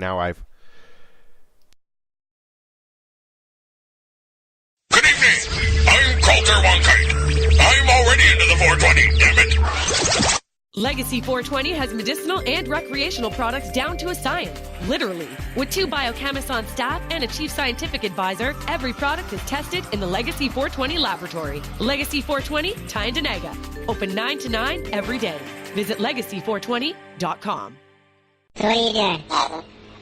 now I've... Good evening. I'm Coulter Wonkite. I'm already into the 420, damn it. Legacy 420 has medicinal and recreational products down to a science, literally. With 2 biochemists on staff and a chief scientific advisor, every product is tested in the Legacy 420 laboratory. Legacy 420, Tyendinaga. Open 9 to 9 every day. Visit legacy420.com. So what are you doing?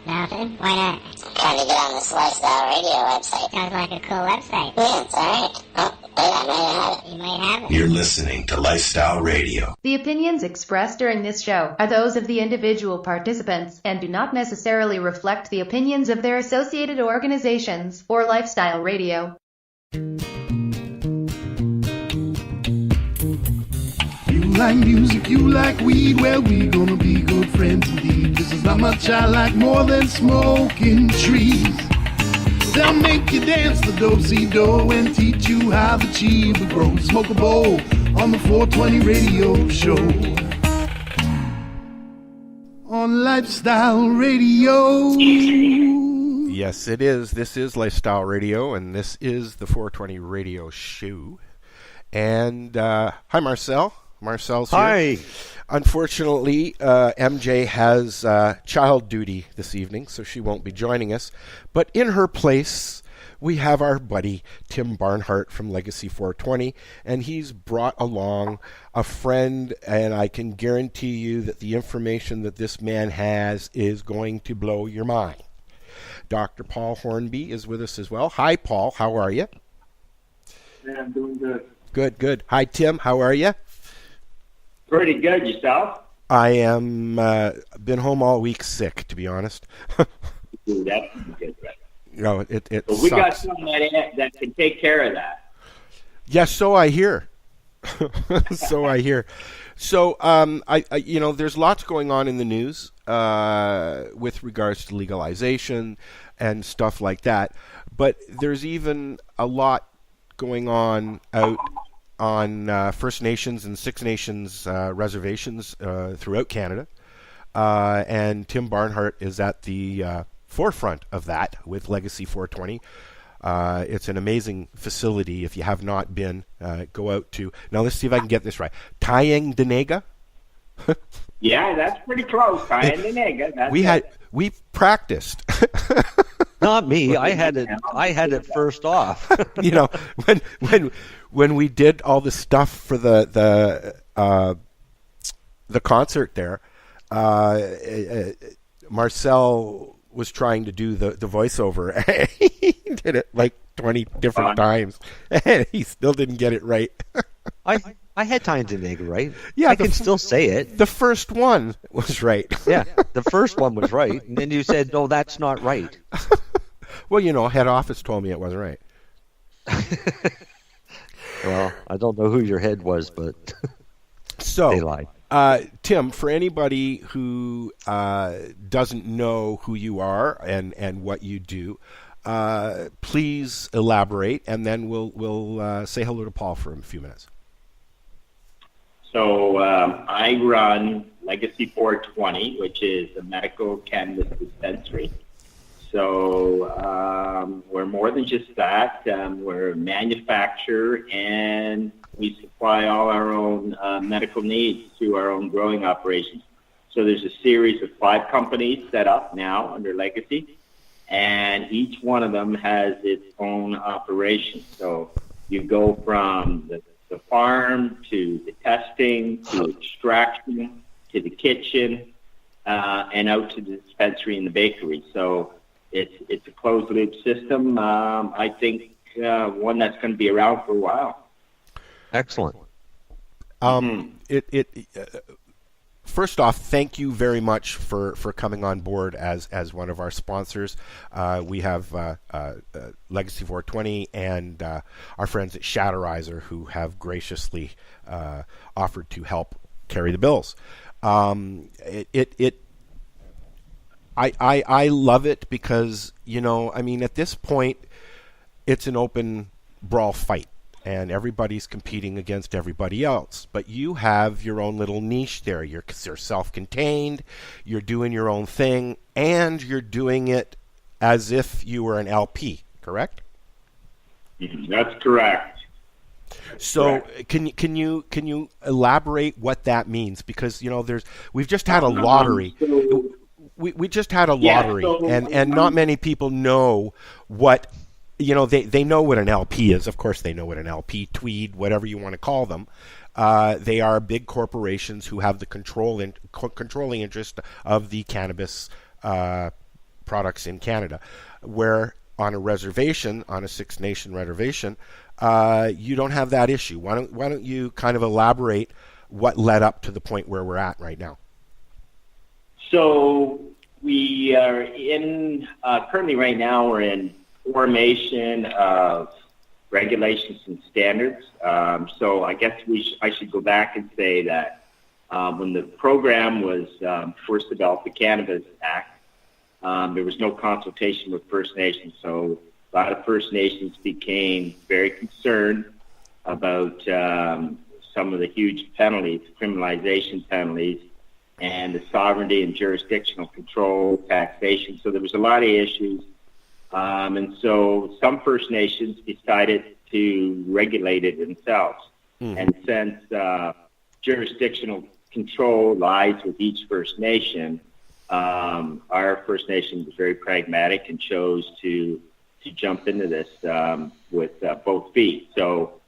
Nothing. Why not? Trying to get on this Lifestyle Radio website. Sounds like a cool website. Yeah, it's alright. Oh, wait, I might have it. You might have it. You're listening to Lifestyle Radio. The opinions expressed during this show are those of the individual participants and do not necessarily reflect the opinions of their associated organizations or Lifestyle Radio. You like music, you like weed, well, we gonna be good friends indeed. This is how much I like more than smoking trees. They'll make you dance the do-si-do and teach you how the chiba grows. Smoke a bowl on the 420 radio show. On Lifestyle Radio. Yes, it is. This is Lifestyle Radio, and this is the 420 radio show. And hi, Marcel. Marcel's here. Hi. Unfortunately, MJ has child duty this evening, so she won't be joining us. But in her place, we have our buddy Tim Barnhart from Legacy 420, and he's brought along a friend, and I can guarantee you that the information that this man has is going to blow your mind. Dr. Paul Hornby is with us as well. Hi, Paul. How are you? Yeah, I'm doing good. Good, good. Hi, Tim. How are you? Pretty good. Yourself? I am been home all week sick, to be honest. Ooh, that's good, right? No, it But we sucks. got someone that can take care of that. Yes, so I hear. So I hear. So I there's lots going on in the news with regards to legalization and stuff like that. But there's even a lot going on out on First Nations and Six Nations reservations throughout Canada. And Tim Barnhart is at the forefront of that with Legacy 420. It's an amazing facility. If you have not been, go out to... Now, let's see if I can get this right. Tyendinaga? Yeah, that's pretty close. Tyendinaga. We practiced. Not me. I had it first off. You know, when we did all the stuff for the concert there, Marcel was trying to do the voiceover. He did it like 20 different times, and he still didn't get it right. I had Tyendinaga right. Yeah, I can still say it. The first one was right. Yeah, the first one was right, and then you said, "No, that's not right." Well, head office told me it wasn't right. Well, I don't know who your head was, but so they lied. Tim, for anybody who doesn't know who you are and what you do, please elaborate, and then we'll say hello to Paul for a few minutes. So I run Legacy 420, which is a medical cannabis dispensary. So we're more than just that. We're a manufacturer, and we supply all our own medical needs through our own growing operations. So there's a series of 5 companies set up now under Legacy, and each one of them has its own operation. So you go from the farm to the testing to extraction to the kitchen and out to the dispensary and the bakery. So it's a closed loop system. I think one that's going to be around for a while. Excellent. First off, thank you very much for coming on board as one of our sponsors. We have Legacy 420 and our friends at Shatterizer who have graciously offered to help carry the bills. I love it because, at this point, it's an open brawl fight. and everybody's competing against everybody else. But you have your own little niche there. You're self-contained, you're doing your own thing, and you're doing it as if you were an LP, correct? That's correct. So can you elaborate what that means? Because we've just had a lottery. We just had a lottery, and not many people know what. They know what an LP is. Of course, they know what an LP, Tweed, whatever you want to call them. They are big corporations who have the controlling interest of the cannabis products in Canada. Where on a reservation, on a Six Nation reservation, you don't have that issue. Why don't you kind of elaborate what led up to the point where we're at right now? So we are currently right now we're in formation of regulations and standards. So I guess I should go back and say that when the program was first developed, the Cannabis Act, there was no consultation with First Nations. So a lot of First Nations became very concerned about some of the huge penalties, criminalization penalties, and the sovereignty and jurisdictional control, taxation. So there was a lot of issues. And so some First Nations decided to regulate it themselves. And since jurisdictional control lies with each First Nation, our First Nation was very pragmatic and chose to jump into this with both feet. So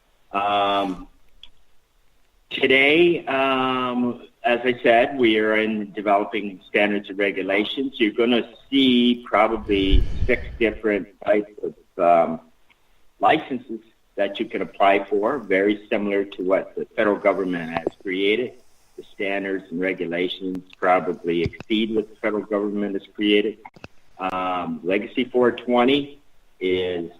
today, as I said, we are in developing standards and regulations. You're going to see probably 6 different types of licenses that you can apply for, very similar to what the federal government has created. The standards and regulations probably exceed what the federal government has created. Legacy 420 is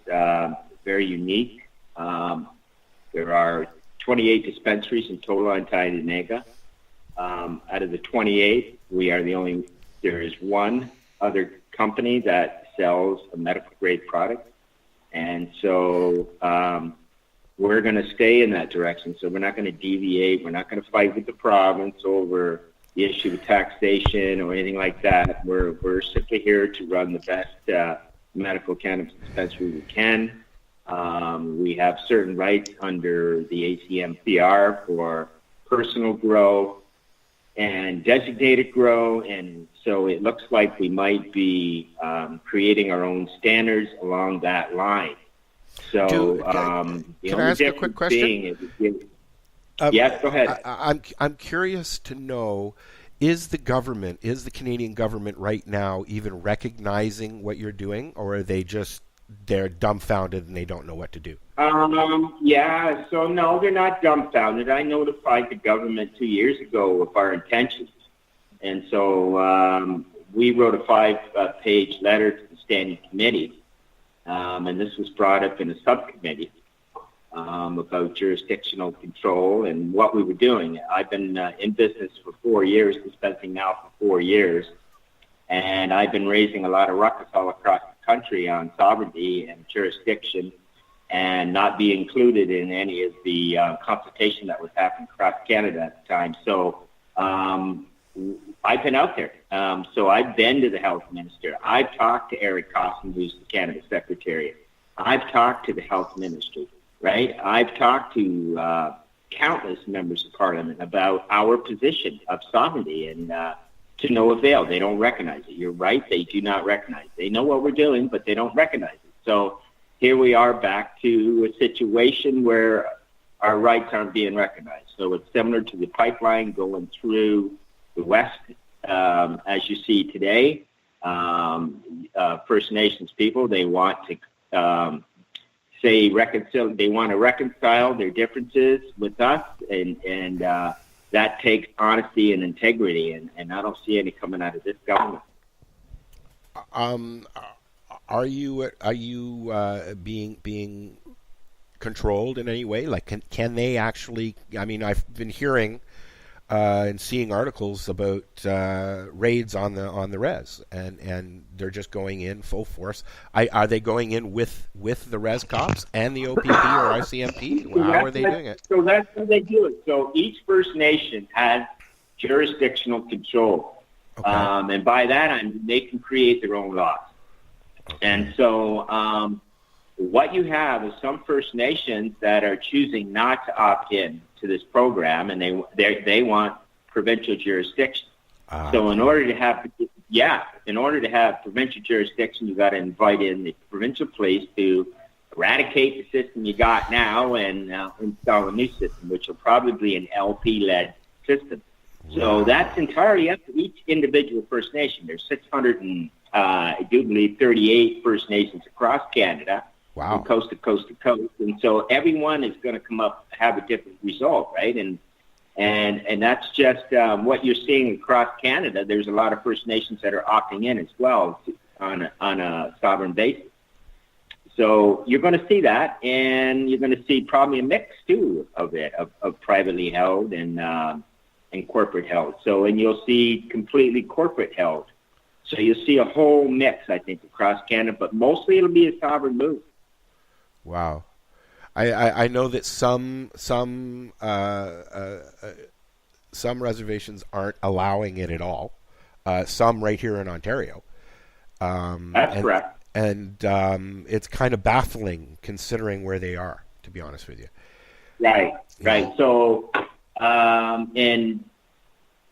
very unique. There are 28 dispensaries in total on Tyendinaga. Out of the 28, there is one other company that sells a medical grade product. And so we're going to stay in that direction. So we're not going to deviate. We're not going to fight with the province over the issue of taxation or anything like that. We're simply here to run the best medical cannabis dispensary we can. We have certain rights under the ACMPR for personal grow and designated grow, and so it looks like we might be creating our own standards along that line. So, can I ask a quick question? Yes, go ahead. I'm curious to know: is the Canadian government right now even recognizing what you're doing, or are they're dumbfounded and they don't know what to do? Yeah, so no, they're not dumbfounded. I notified the government 2 years ago of our intentions. And so we wrote a 5-page letter to the Standing Committee, and this was brought up in a subcommittee about jurisdictional control and what we were doing. I've been in business for 4 years, dispensing now for 4 years, and I've been raising a lot of ruckus all across the country on sovereignty and jurisdiction and not be included in any of the consultation that was happening across Canada at the time. So I've been out there. So I've been to the health minister. I've talked to Eric Costin, who's the Cannabis Secretary. I've talked to the health ministry, right? I've talked to countless members of parliament about our position of sovereignty, and to no avail. They don't recognize it. You're right. They do not recognize it. They know what we're doing, but they don't recognize it. So here we are back to a situation where our rights aren't being recognized. So it's similar to the pipeline going through the West, as you see today. First Nations people, they want to they want to reconcile their differences with us, and that takes honesty and integrity, and I don't see any coming out of this government. Are you being controlled in any way? Like, can they actually? I mean, I've been hearing and seeing articles about raids on the res, and they're just going in full force. Are they going in with the res cops and the OPP or ICMP? How are they doing it? So that's how they do it. So each First Nation has jurisdictional control, and by that I mean they can create their own laws. And so what you have is some First Nations that are choosing not to opt in to this program, and they want provincial jurisdiction. So in order to have provincial jurisdiction, you got to invite in the provincial police to eradicate the system you got now and install a new system, which will probably be an LP-led system. So that's entirely up to each individual First Nation. There's 638 First Nations across Canada. Wow. From coast to coast to coast, and so everyone is going to come up have a different result, right? And that's just what you're seeing across Canada. There's a lot of First Nations that are opting in as well on a sovereign basis. So you're going to see that, and you're going to see probably a mix too of it, of privately held and corporate held. So and you'll see completely corporate held. So you'll see a whole mix, I think, across Canada, but mostly it'll be a sovereign move. Wow, I know that some reservations aren't allowing it at all. Some right here in Ontario. That's correct. And it's kind of baffling considering where they are, to be honest with you. Right. So in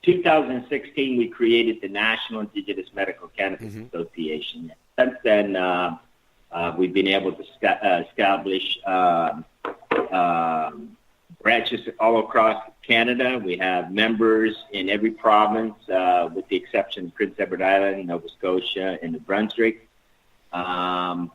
2016, we created the National Indigenous Medical Cannabis Association. Since then, we've been able to establish branches all across Canada. We have members in every province, with the exception of Prince Edward Island, Nova Scotia, and New Brunswick. And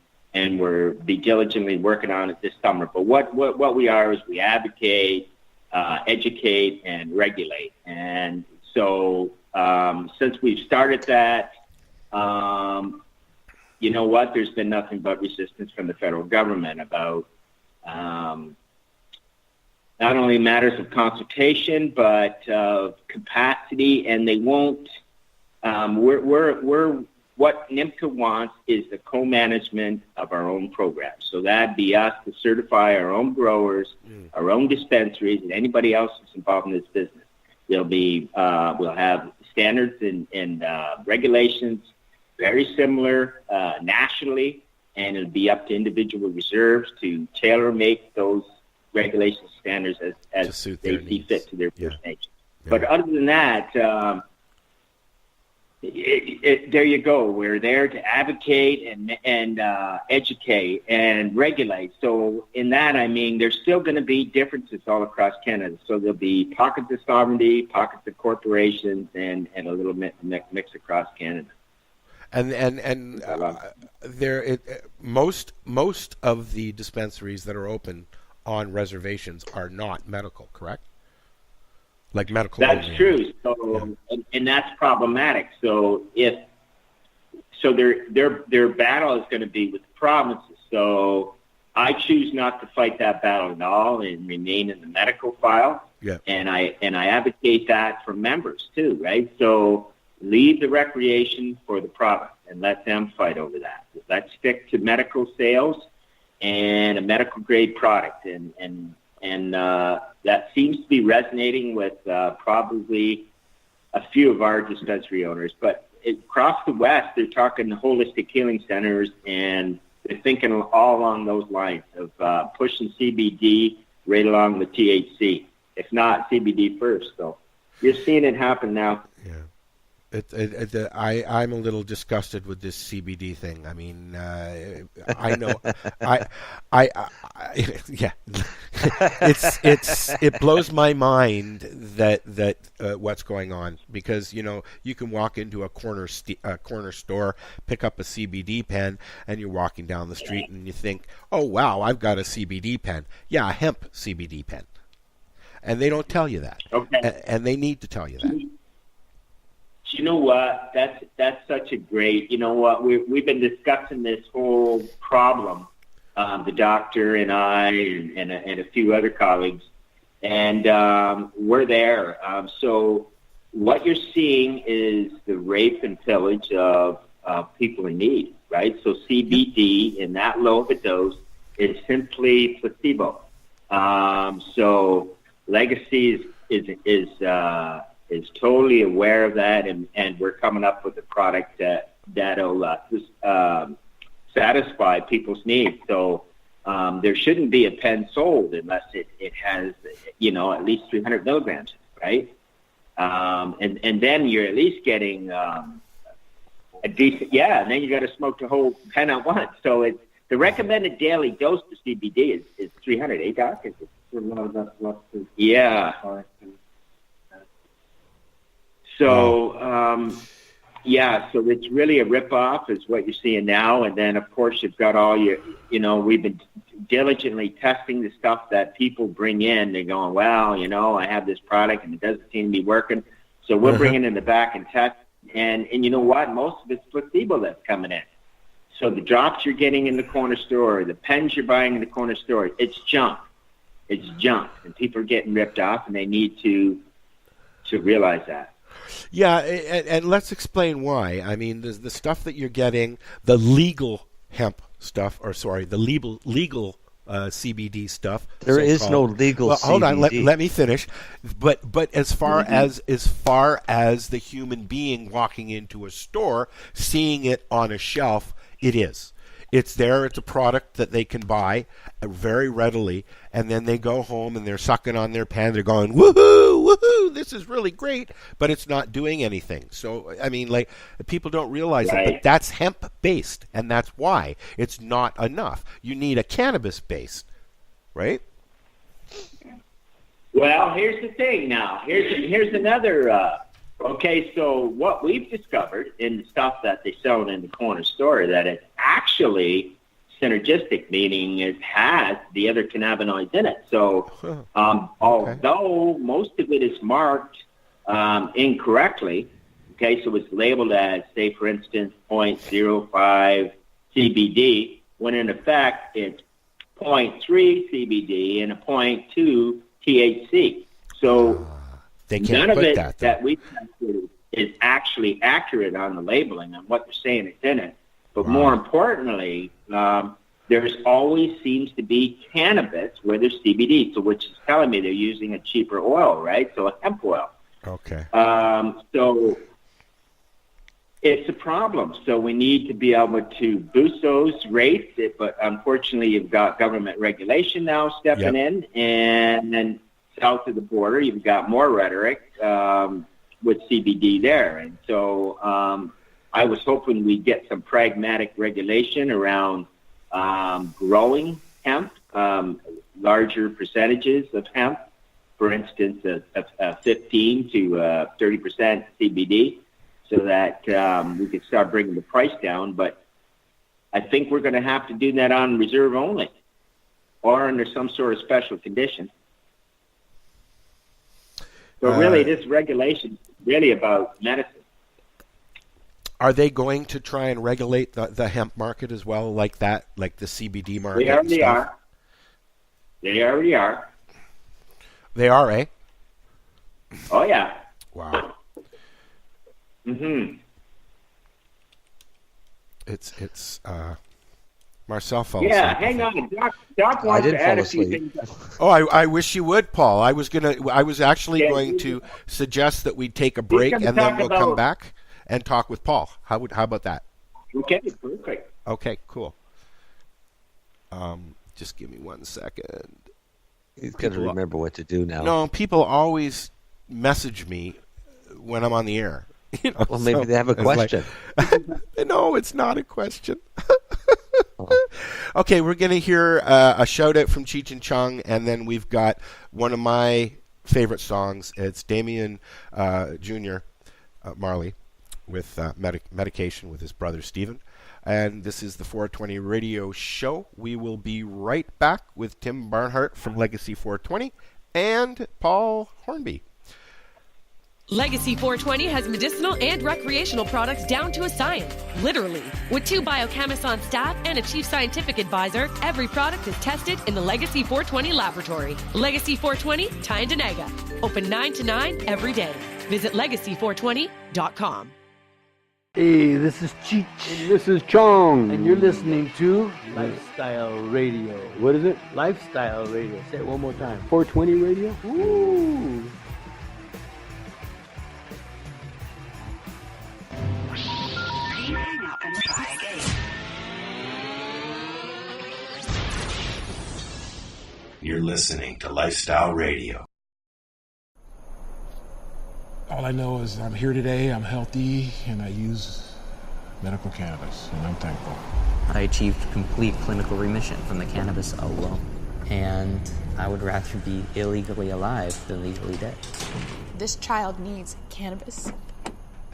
we're diligently working on it this summer. But what we are is we advocate, educate, and regulate. And so since we've started that, you know what? There's been nothing but resistance from the federal government about not only matters of consultation but of capacity, and they won't. We're what NIMCA wants is the co-management of our own program. So that'd be us to certify our own growers, our own dispensaries, and anybody else that's involved in this business. There'll be we'll have standards and regulations very similar nationally, and it'll be up to individual reserves to tailor-make those regulation standards as they see fit to their First Nation. Yeah. But other than that, there you go. We're there to advocate and educate and regulate. So in that, I mean, there's still going to be differences all across Canada. So there'll be pockets of sovereignty, pockets of corporations, and a little mix across Canada. And most of the dispensaries that are open on reservations are not medical, correct? Like medical. That's true. So, and that's problematic. So their battle is going to be with the provinces. So I choose not to fight that battle at all and remain in the medical file. Yeah. And I advocate that for members too, right? So leave the recreation for the province and let them fight over that. Let's stick to medical sales and a medical grade product, and that seems to be resonating with probably a few of our dispensary owners. But across the West, they're talking holistic healing centers, and they're thinking all along those lines of pushing CBD right along with THC, if not CBD first. So you're seeing it happen now. Yeah. I'm a little disgusted with this CBD thing. I mean, I know, yeah, it blows my mind that what's going on, because you can walk into a corner store, pick up a CBD pen, and you're walking down the street and you think, oh wow, I've got a CBD pen. Yeah, a hemp CBD pen, and they don't tell you that. Okay. And they need to tell you that. You know what? That's such a great. You know what? We've been discussing this whole problem, the doctor and I and a few other colleagues, And we're there. So what you're seeing is the rape and pillage of people in need, right? So CBD in that low of a dose is simply placebo. So Legacy is totally aware of that, and we're coming up with a product that'll satisfy people's needs. So there shouldn't be a pen sold unless it has, at least 300 milligrams, right? And then you're at least getting a decent, and then you got to smoke the whole pen at once. So the recommended daily dose for CBD is 300, eh, Doc? Yeah. So, so it's really a rip-off is what you're seeing now. And then, of course, you've got all your, we've been diligently testing the stuff that people bring in. They're going, well, I have this product and it doesn't seem to be working. So we're bringing it in the back and test. And you know what? Most of it's placebo that's coming in. So the drops you're getting in the corner store, the pens you're buying in the corner store, it's junk. It's junk. And people are getting ripped off, and they need to realize that. Yeah, and let's explain why. I mean, the stuff that you're getting, the legal hemp stuff, the legal CBD stuff. There is no legal CBD. Hold on, let me finish. But as far as the human being walking into a store, seeing it on a shelf, it is. It's there. It's a product that they can buy very readily, and then they go home and they're sucking on their pen. They're going, woohoo, woohoo, this is really great, but it's not doing anything. So, I mean, people don't realize it, but that's hemp-based, and that's why it's not enough. You need a cannabis-based, right? Well, here's the thing now. Here's another... Okay, so what we've discovered in the stuff that they sell in the corner store, that it's actually synergistic, meaning it has the other cannabinoids in it. So although most of it is marked incorrectly, okay, so it's labeled as, say, for instance, 0.05 CBD, when in effect it's 0.3 CBD and a 0.2 THC. So... They can't none of put it that we tested is actually accurate on the labeling on what they're saying is in it. But more importantly, there's always seems to be cannabis where there's CBD, so which is telling me they're using a cheaper oil, right? So a hemp oil. Okay. So it's a problem. So we need to be able to boost those rates, but unfortunately you've got government regulation now stepping in, and then south of the border, you've got more rhetoric with CBD there. And so I was hoping we'd get some pragmatic regulation around growing hemp, larger percentages of hemp, for instance, a 15 to 30% CBD, so that we could start bringing the price down. But I think we're going to have to do that on reserve only or under some sort of special condition. So really, this regulation is really about medicine. Are they going to try and regulate the hemp market as well, like that, like the CBD market? They already are. They already are. They are, eh? Oh, yeah. Wow. Mm-hmm. It's Marcel fell asleep. Yeah, asleep. hang on. Doc wants to add a few things. Oh, I wish you would, Paul. I was actually going to suggest that we take a break and then we'll come back and talk with Paul. How about that? Okay, perfect. Okay, cool. Just give me 1 second. He's got to remember what to do now. No, people always message me when I'm on the air. Well, maybe they have a question. No, it's not a question. Okay, we're going to hear a shout-out from Cheech and Chong, and then we've got one of my favorite songs. It's Damien Jr. Marley with Medication with his brother Stephen. And this is the 420 Radio Show. We will be right back with Tim Barnhart from Legacy 420 and Paul Hornby. Legacy 420 has medicinal and recreational products down to a science, literally. With 2 biochemists on staff and a chief scientific advisor, every product is tested in the Legacy 420 laboratory. Legacy 420, Tyendinaga. Open 9 to 9 every day. Visit legacy420.com. Hey, this is Cheech. And this is Chong. And you're listening to Lifestyle Radio. What is it? Lifestyle Radio. Say it one more time. 420 Radio? Ooh. Hang up and try again. You're listening to Lifestyle Radio. All I know is I'm here today, I'm healthy, and I use medical cannabis, and I'm thankful. I achieved complete clinical remission from the cannabis alone, and I would rather be illegally alive than legally dead. This child needs cannabis.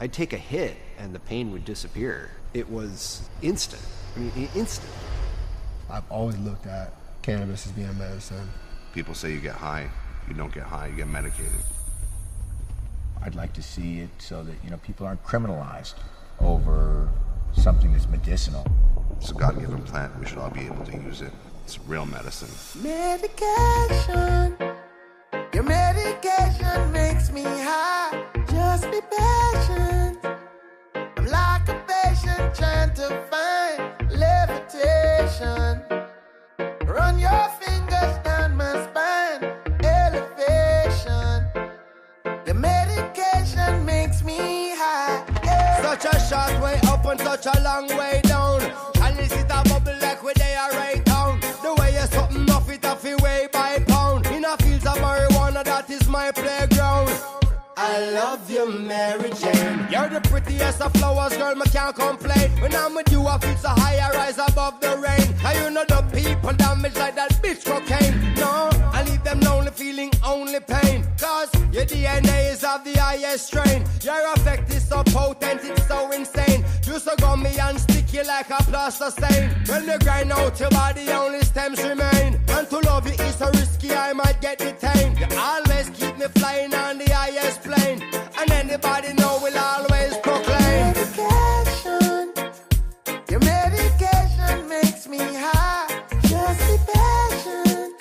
I'd take a hit and the pain would disappear. It was instant. I mean, instant. I've always looked at cannabis as being medicine. People say you get high. You don't get high, you get medicated. I'd like to see it so that, people aren't criminalized over something that's medicinal. It's a God-given plant. We should all be able to use it. It's real medicine. Medication. Your medication makes me high. Just be patient. I'm like a patient trying to find levitation. Run your fingers down my spine. Elevation. The medication makes me high. Such a short way up and such a long way down. And is it a bubble like where they are right down? The way you're something off it off your way by pound. In a fields of marijuana, that is my playground. I love you, Mary Jane. You're the prettiest of flowers, girl, me can't complain. When I'm with you, I feel so high, I rise above the rain. Now you know the people damage like that bitch cocaine. No, I leave them lonely, feeling only pain. Cause your DNA is of the highest strain. Your effect is so potent, it's so insane. You so gummy and sticky like a plaster stain. When you grind out your body, only stems remain. And to love you is so risky, I might get detained. You always keep me flying on the highest plane. And anybody know we'll always proclaim. Medication. Your medication makes me high. Just be patient.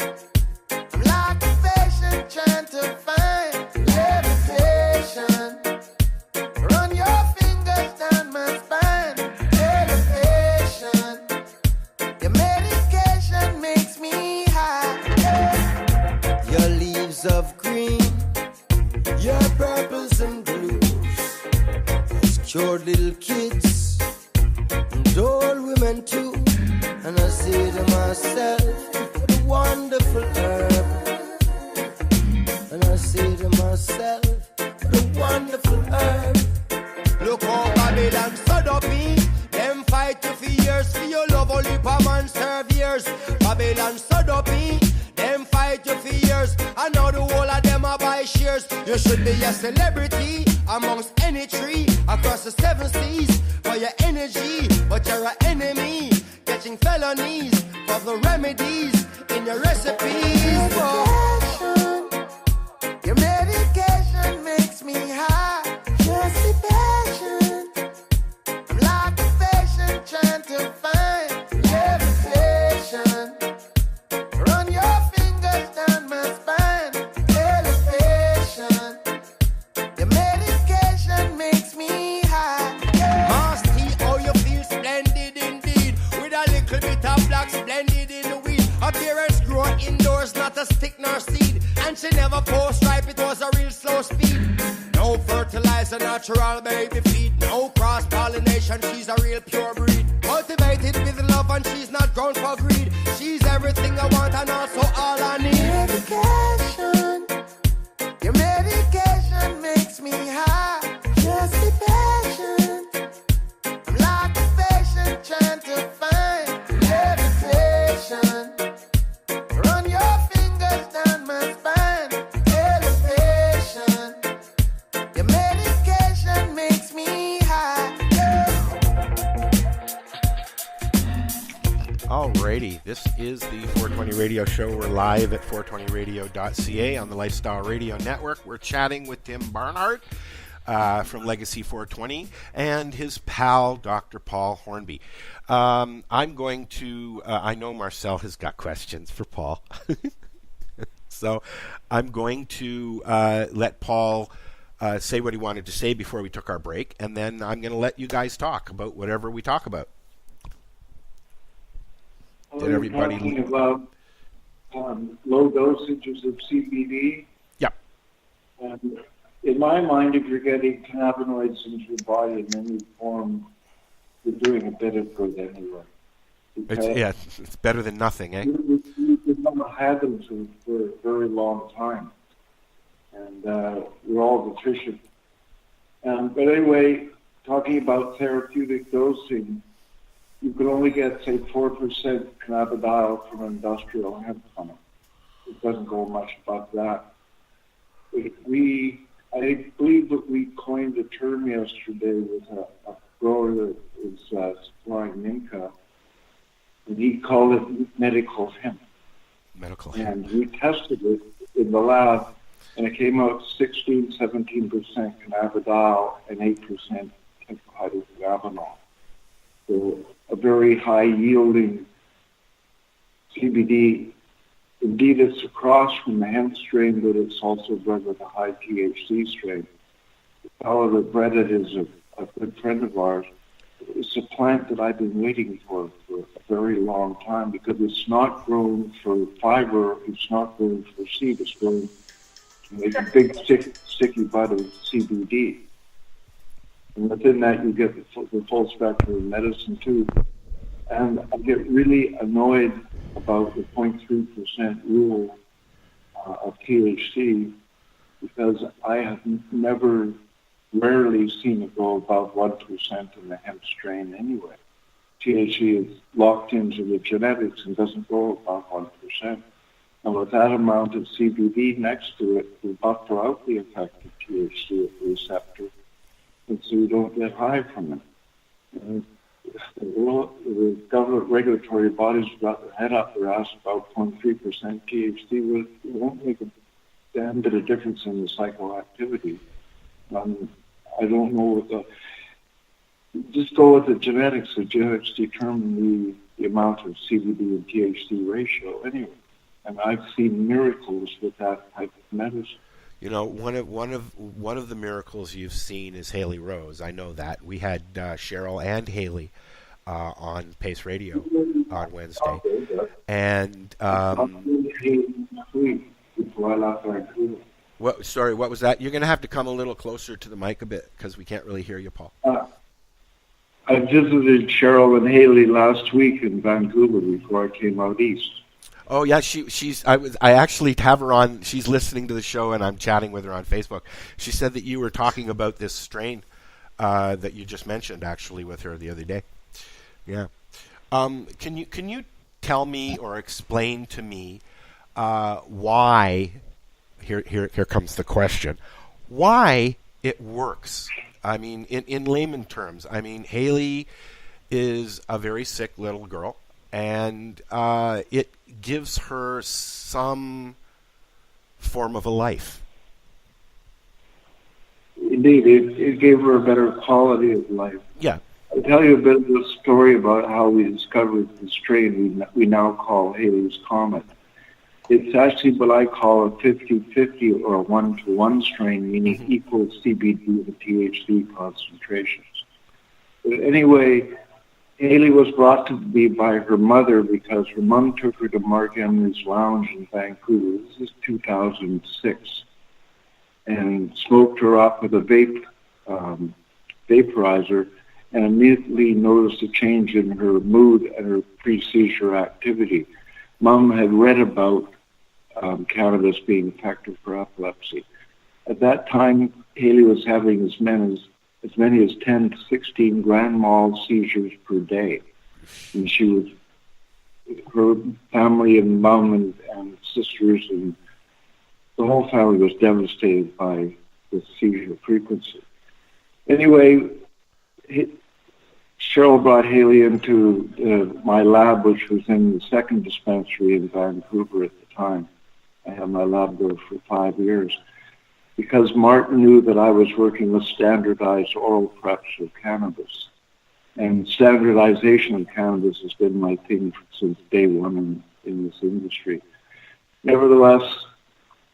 I'm like a patient trying to find levitation. Run your fingers down my spine. Elevation. Your medication makes me high. Your leaves of green. Your purples and blues has cured little kids and old women too. And I say to myself, what a wonderful herb. And I say to myself, what a wonderful herb. Look how Babylon stood up me. Them fight you for years, for your love only per man serve years. Babylon stood up me. Them fight you for years. I know the whole of them are buy shares. You should be a celebrity amongst any tree across the 7 seas for your energy, but you're an enemy, catching felonies for the remedies in your recipes. Your medication makes me high. Just be patient. I'm like a patient trying to find levitation. Run your fingers down my spine. Elevation. Your medication makes me high. Masty, oh, you feel splendid indeed. With a little bit of black splendid in the weed. Appearance grow indoors, not a stick nor seed. And she never post ripe, it was a real slow speed. No fertilizer, natural baby feed. No cross pollination, she's a real pure breed. Cultivated with love and she's not grown for greed. She's everything I want and also all I need. Medication. Your medication makes me high. Just be patient. I'm like a patient trying to find levitation. Run your fingers down my spine. Elevation. Your medication makes me high. Alrighty, this is the 420 Radio Show. We're live at 420radio.ca on the Lifestyle Radio Network. We're chatting with Tim Barnhart from Legacy 420 and his pal, Dr. Paul Hornby. I'm going to, I know Marcel has got questions for Paul. So I'm going to let Paul say what he wanted to say before we took our break, and then I'm going to let you guys talk about whatever we talk about. Did everybody talking about low dosages of CBD? Yep. And in my mind, if you're getting cannabinoids into your body in any form, you're doing a bit of good anyway. It's better than nothing, eh? We've not had them for a very long time, and we're all deficient. But anyway, talking about therapeutic dosing, you could only get, say, 4% cannabidiol from industrial hemp from it. It doesn't go much above that. I believe that we coined a term yesterday with a grower that is supplying Minka, and he called it medical hemp. Medical hemp. And we tested it in the lab, and it came out 16, 17% cannabidiol and 8% tetrahydrocannabinol. So a very high-yielding CBD. Indeed, it's across from the hemp strain, but it's also bred with a high THC strain. The fellow that bred it is a good friend of ours. It's a plant that I've been waiting for a very long time because it's not grown for fiber, it's not grown for seed, it's grown to make a big, sticky bud of CBD. And within that, you get the full spectrum of medicine, too. And I get really annoyed about the 0.3% rule of THC because I have rarely seen it go above 1% in the hemp strain anyway. THC is locked into the genetics and doesn't go above 1%. And with that amount of CBD next to it, we buffer out the effect of THC at the receptor, and so you don't get high from it. And the government regulatory bodies have got their head up their ass about 0.3% THC. It won't make a damn bit of difference in the psychoactivity. I don't know just go with the genetics. The genetics determine the amount of CBD and THC ratio anyway. And I've seen miracles with that type of medicine. You know, one of the miracles you've seen is Haley Rose. I know that. We had Cheryl and Haley on Pace Radio on Wednesday, and sorry, what was that? You're going to have to come a little closer to the mic a bit because we can't really hear you, Paul. I visited Cheryl and Haley last week in Vancouver before I came out east. Oh yeah, I actually have her on. She's listening to the show, and I'm chatting with her on Facebook. She said that you were talking about this strain that you just mentioned, actually, with her the other day. Yeah. Can you tell me or explain to me why? Here comes the question. Why it works? I mean, in layman terms. I mean, Haley is a very sick little girl, and it gives her some form of a life. Indeed, it gave her a better quality of life. Yeah. I'll tell you a bit of a story about how we discovered the strain we now call Haley's Comet. It's actually what I call a 50-50 or a 1-to-1 strain, meaning equal CBD and THC concentrations. But anyway, Haley was brought to me by her mother because her mom took her to Mark Emery's Lounge in Vancouver. This is 2006. And smoked her up with a vaporizer and immediately noticed a change in her mood and her pre-seizure activity. Mom had read about cannabis being effective for epilepsy. At that time, Haley was having as many as 10 to 16 grand mal seizures per day. And her family and mom and sisters and the whole family was devastated by the seizure frequency. Anyway, Cheryl brought Haley into my lab, which was in the second dispensary in Vancouver at the time. I had my lab there for 5 years. Because Martin knew that I was working with standardized oral preps of cannabis. And standardization of cannabis has been my thing since day one in this industry. Nevertheless,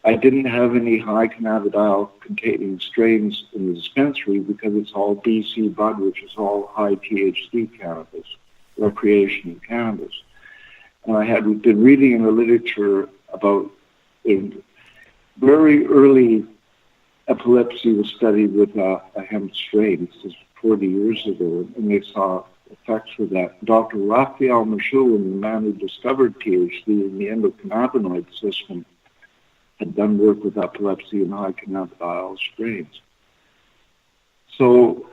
I didn't have any high cannabidiol containing strains in the dispensary because it's all BC bud, which is all high THC cannabis, recreational cannabis. And I had been reading in the literature about very early epilepsy was studied with a hemp strain. This is 40 years ago, and they saw effects with that. Dr. Raphael Mechoulam, the man who discovered THC in the endocannabinoid system, had done work with epilepsy and high cannabidiol strains. So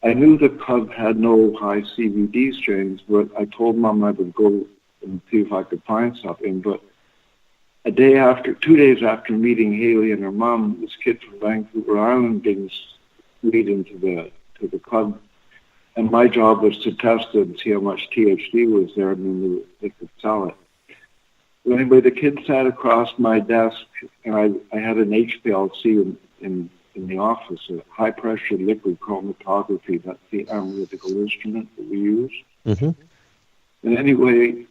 I knew the club had no high CBD strains, but I told Mom I would go and see if I could find something. But 2 days after meeting Haley and her mom, this kid from Vancouver Island brings weed into the club, and my job was to test it and see how much THC was there, and then they could sell it. But anyway, the kid sat across my desk, and I had an HPLC in the office, a high-pressure liquid chromatography. That's the analytical instrument that we use. Mm-hmm. And anyway,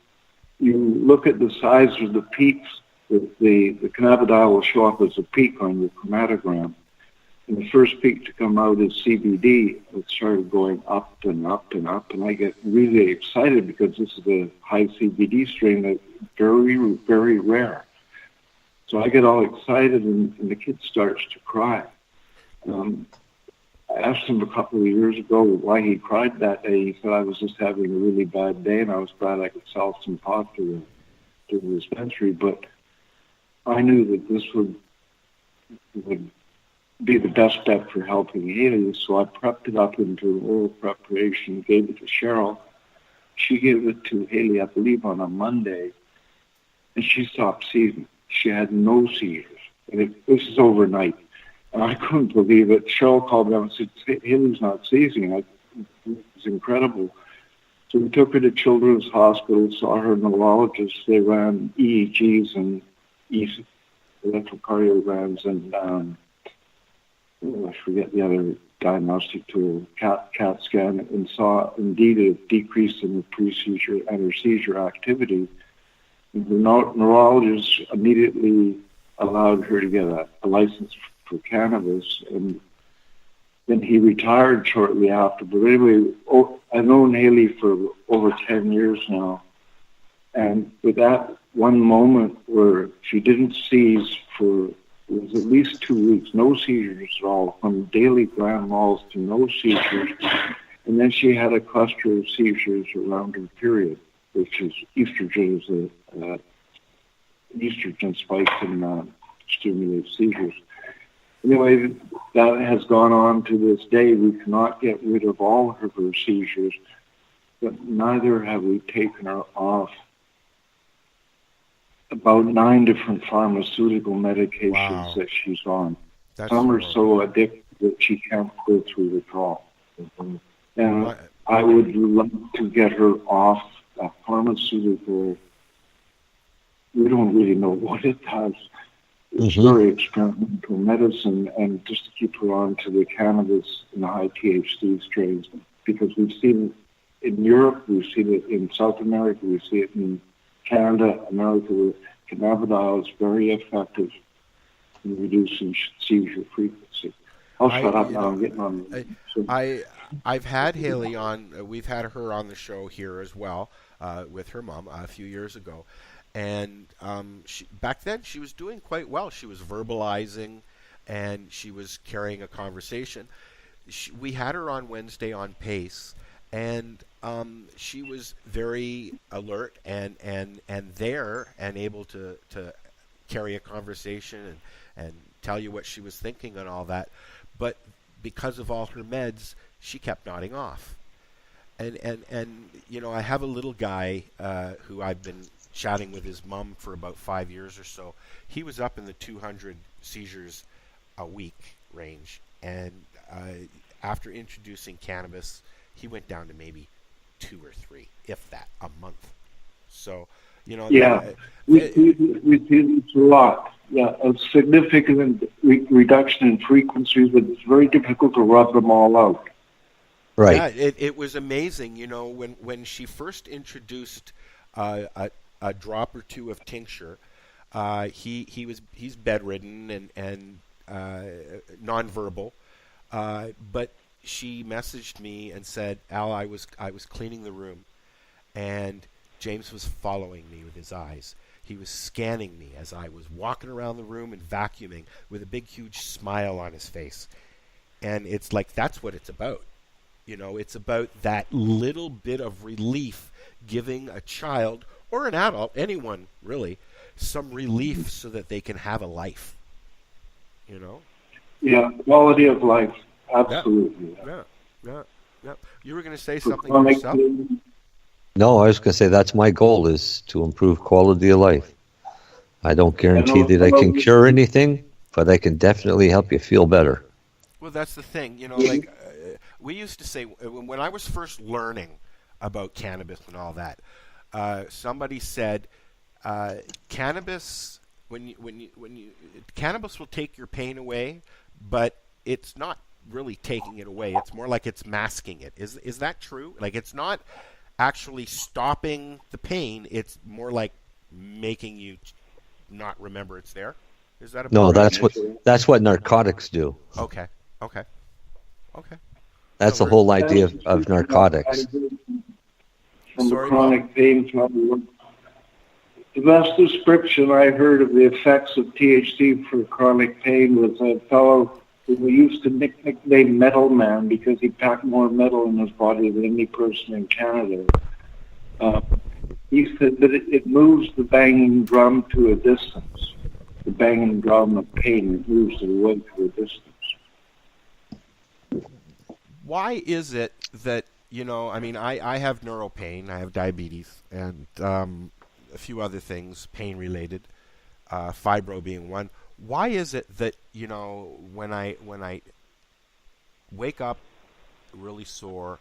you look at the size of the peaks. The cannabidiol will show up as a peak on your chromatogram. And the first peak to come out is CBD. It started going up and up and up, and I get really excited because this is a high CBD strain that's very, very rare. So I get all excited, and the kid starts to cry. I asked him a couple of years ago why he cried that day. He said I was just having a really bad day, and I was glad I could sell some pot to the dispensary. But I knew that this would be the best bet for helping Haley, so I prepped it up into an oral preparation, gave it to Cheryl. She gave it to Haley, I believe, on a Monday, and she stopped seizing. She had no seizures, and this is overnight. And I couldn't believe it. Cheryl called me up and said, Haley's not seizing. It's incredible. So we took her to Children's Hospital, saw her neurologist. They ran EEGs and electrocardiograms and I forget the other diagnostic tool, CAT scan, and saw indeed a decrease in the pre-seizure and her seizure activity. And the neurologist immediately allowed her to get a license for cannabis, and then he retired shortly after. But anyway, I've known Haley for over 10 years now, and with that one moment where she didn't seize for it was at least 2 weeks, no seizures at all, from daily grand malls to no seizures. And then she had a cluster of seizures around her period, which is estrogen, estrogen spikes and stimulate seizures. Anyway, that has gone on to this day. We cannot get rid of all of her seizures, but neither have we taken her off about 9 different pharmaceutical medications that she's on. Some are so addictive that she can't go through withdrawal. And I would love to get her off a pharmaceutical. We don't really know what it does. It's very experimental medicine, and just to keep her on to the cannabis and the high THC strains, because we've seen it in Europe, we've seen it in South America, we see it in Canada, America, where cannabidiol is very effective in reducing seizure frequency. I'll shut up now. I'm getting on. I've had Haley on. We've had her on the show here as well with her mom a few years ago, and back then she was doing quite well. She was verbalizing, and she was carrying a conversation. We had her on Wednesday on Pace, and she was very alert and there and able to carry a conversation and tell you what she was thinking and all that. But because of all her meds, she kept nodding off. And you know, I have a little guy who I've been chatting with his mom for about 5 years or so. He was up in the 200 seizures a week range, and after introducing cannabis, he went down to maybe 2 or 3, if that, a month. So, Yeah, we see this a lot. Yeah, a significant reduction in frequencies, but it's very difficult to rub them all out. Right. Yeah, it was amazing, when she first introduced a drop or 2 of tincture. He's bedridden and nonverbal, but she messaged me and said, "Al, I was cleaning the room, and James was following me with his eyes. He was scanning me as I was walking around the room and vacuuming with a big, huge smile on his face." And it's like, that's what it's about. It's about that little bit of relief, giving a child or an adult, anyone really, some relief so that they can have a life. Yeah, quality of life, absolutely. Yeah. You were going to say something yourself? No, I was going to say that's my goal, is to improve quality of life. I don't guarantee that I can cure anything, but I can definitely help you feel better. Well, that's the thing. We used to say, when I was first learning about cannabis and all that, somebody said, cannabis, cannabis will take your pain away, but it's not really taking it away. It's more like it's masking it. Is that true? Like, it's not actually stopping the pain. It's more like making you not remember it's there. Is that a no? That's what narcotics do. Okay. That's the whole idea of narcotics. From the chronic pain problem. The best description I heard of the effects of THC for chronic pain was a fellow who we used to nickname Metal Man because he packed more metal in his body than any person in Canada. He said that it moves the banging drum to a distance. The banging drum of pain moves it away to a distance. Why is it that, I have neural pain, I have diabetes, and a few other things, pain-related, fibro being one. Why is it that, when I wake up really sore,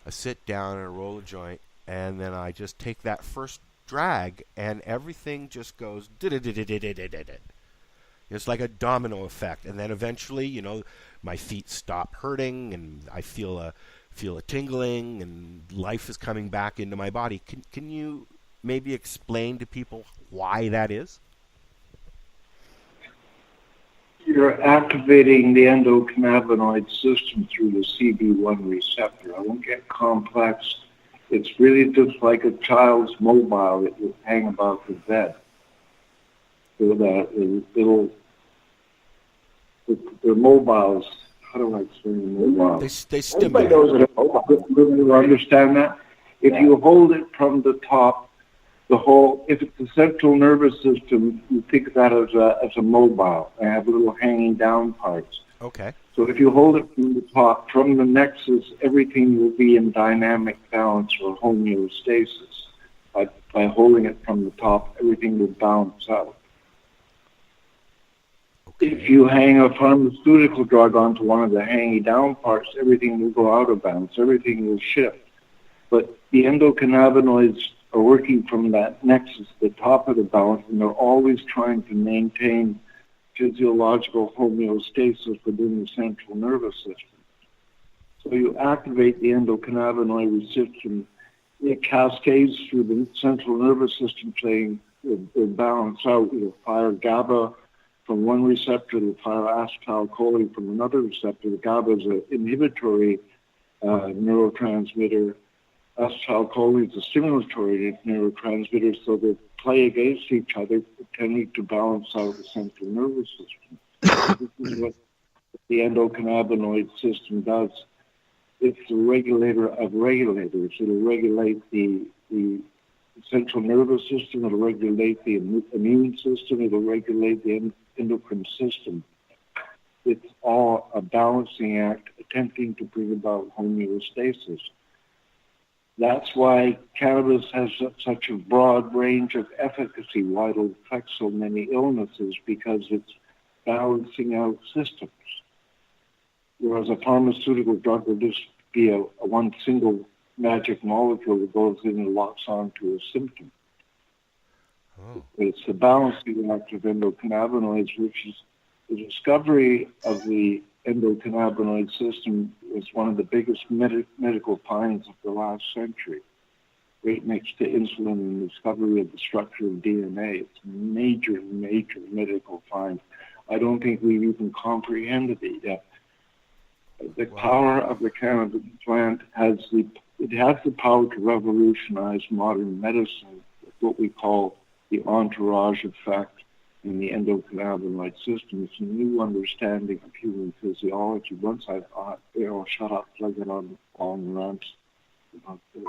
I sit down and roll a joint, and then I just take that first drag, and everything just goes it's like a domino effect, and then eventually, my feet stop hurting, and I feel a tingling, and life is coming back into my body. Can you maybe explain to people why that is? You're activating the endocannabinoid system through the CB1 receptor. I won't get complex. It's really just like a child's mobile that will hang about the bed. So that they're mobiles. How do I explain the mobile? They stimulate. You understand that? If you hold it from the top, if it's the central nervous system, you think that as a mobile. I have little hanging down parts. Okay. So if you hold it from the top, from the nexus, everything will be in dynamic balance or homeostasis. By holding it from the top, everything will balance out. Okay. If you hang a pharmaceutical drug onto one of the hanging down parts, everything will go out of balance. Everything will shift. But the endocannabinoids are working from that nexus, the top of the balance, and they're always trying to maintain physiological homeostasis within the central nervous system. So you activate the endocannabinoid system, it cascades through the central nervous system saying it'll balance out. It'll fire GABA from one receptor, it'll fire acetylcholine from another receptor. The GABA is an inhibitory neurotransmitter. Acetylcholine is a stimulatory neurotransmitter, so they play against each other, tending to balance out the central nervous system. This is what the endocannabinoid system does. It's the regulator of regulators. It'll regulate the central nervous system. It'll regulate the immune system. It'll regulate the endocrine system. It's all a balancing act attempting to bring about homeostasis. That's why cannabis has such a broad range of efficacy, why it'll affect so many illnesses, because it's balancing out systems. Whereas a pharmaceutical drug will just be a one single magic molecule that goes in and locks onto a symptom. Oh. It's the balancing act of endocannabinoids, which is the discovery of the endocannabinoid system was one of the biggest medical finds of the last century. Right next to insulin and the discovery of the structure of DNA. It's a major, major medical find. I don't think we've even comprehended it yet. The power of the cannabis plant has the power to revolutionize modern medicine with what we call the entourage effect in the endocannabinoid system. It's a new understanding of human physiology. Once I thought, shut up, plug it on long rants about this.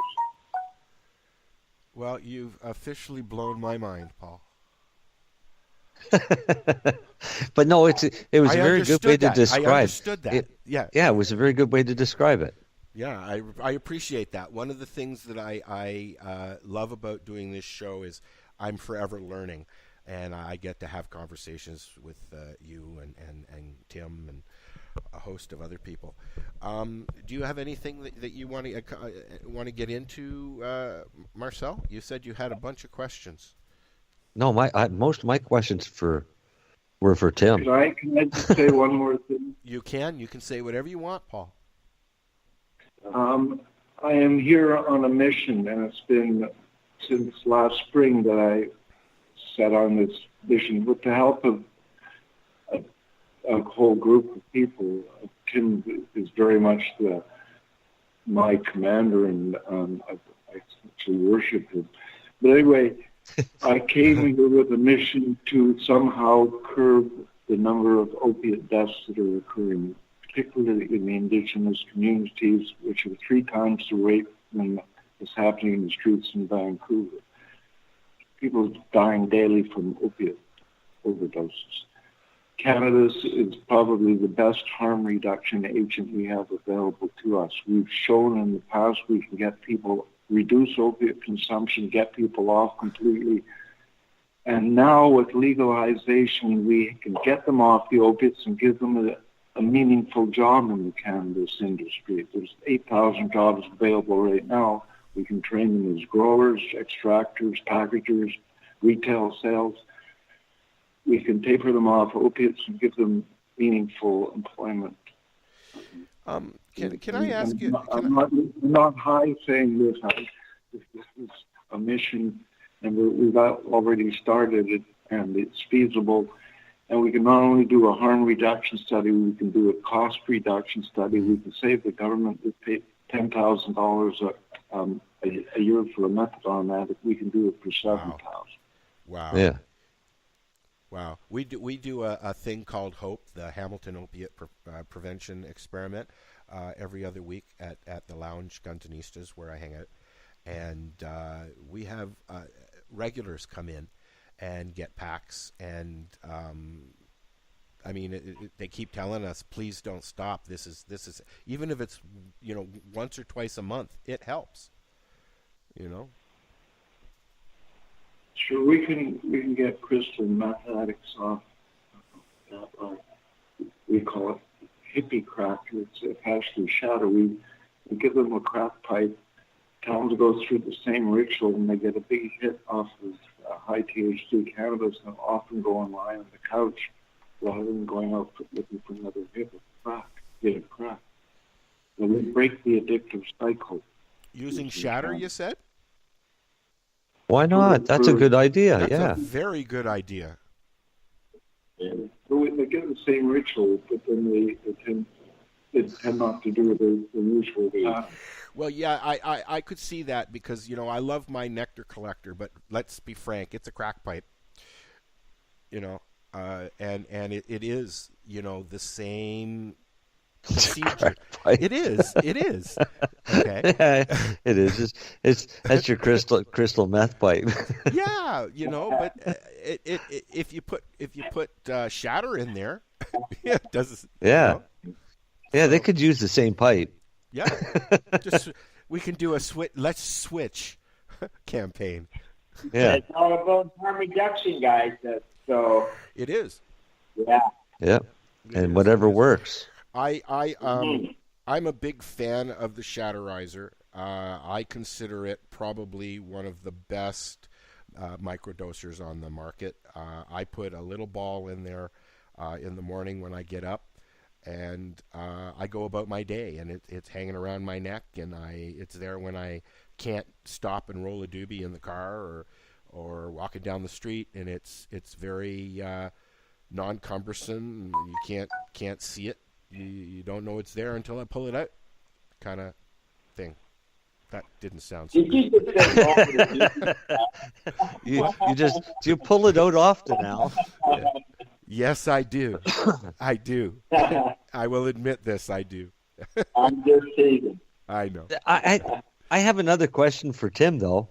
Well, you've officially blown my mind, Paul. But no, it was a very good way to describe. I understood that. Yeah, it was a very good way to describe it. Yeah, I appreciate that. One of the things that I love about doing this show is I'm forever learning, and I get to have conversations with you and Tim and a host of other people. Do you have anything that you want to get into, Marcel? You said you had a bunch of questions. No, most of my questions were for Tim. Can I just say one more thing? You can say whatever you want, Paul. I am here on a mission, and it's been since last spring that I set on this mission with the help of a whole group of people. Tim is very much my commander, and I actually worship him. But anyway, I came here with a mission to somehow curb the number of opiate deaths that are occurring, particularly in the indigenous communities, which are 3 times the rate than is happening in the streets in Vancouver. People dying daily from opiate overdoses. Cannabis is probably the best harm reduction agent we have available to us. We've shown in the past we can get people, reduce opiate consumption, get people off completely. And now with legalization, we can get them off the opiates and give them a meaningful job in the cannabis industry. There's 8,000 jobs available right now. We can train them as growers, extractors, packagers, retail sales. We can taper them off opiates and give them meaningful employment. Can I ask you? I'm not high saying this. This is a mission, and we've already started it, and it's feasible. And we can not only do a harm reduction study, we can do a cost reduction study. We can save the government that paid $10,000 a year for a methadone addict. We can do it for $7,000. Wow. Yeah. Wow. We do a thing called HOPE, the Hamilton Opiate Prevention Experiment, every other week at the Lounge Guntonistas where I hang out. And we have regulars come in and get packs. And, they keep telling us, please don't stop. This is even if it's, once or twice a month, it helps, Sure, we can get crystal meth addicts off. We call it hippie crack. It's actually shadow. We give them a crack pipe, tell them to go through the same ritual, and they get a big hit off of high THC cannabis, and often go and lie on the couch rather than going out looking for another hit of crack. Get a crack. So we break the addictive cycle. Using shatter, you said? Why not? That's a good idea. That's yeah. a very good idea. Yeah. So they get the same ritual, but then they tend not to do the usual. Well, yeah, I could see that because, I love my nectar collector, but let's be frank, it's a crack pipe. And it is, the same procedure. It is. Okay. Yeah, it is. That's your crystal meth pipe. Yeah, but if you put shatter in there, it does. Yeah. Yeah, they could use the same pipe. Yeah. We can do a let's switch campaign. Yeah. It's all about harm reduction, guys. So it is. Yeah. Yeah. And whatever works. I I'm a big fan of the Shatterizer. I consider it probably one of the best microdosers on the market. I put a little ball in there in the morning when I get up, and I go about my day, and it's hanging around my neck, and it's there when I can't stop and roll a doobie in the car or walking down the street, and it's very non-cumbersome. You can't see it. You don't know it's there until I pull it out, kind of thing. That didn't sound so good. you pull it out often, Al? Yeah. Yes, I do. I do. I will admit this. I do. I'm just teasing. I know. I have another question for Tim, though.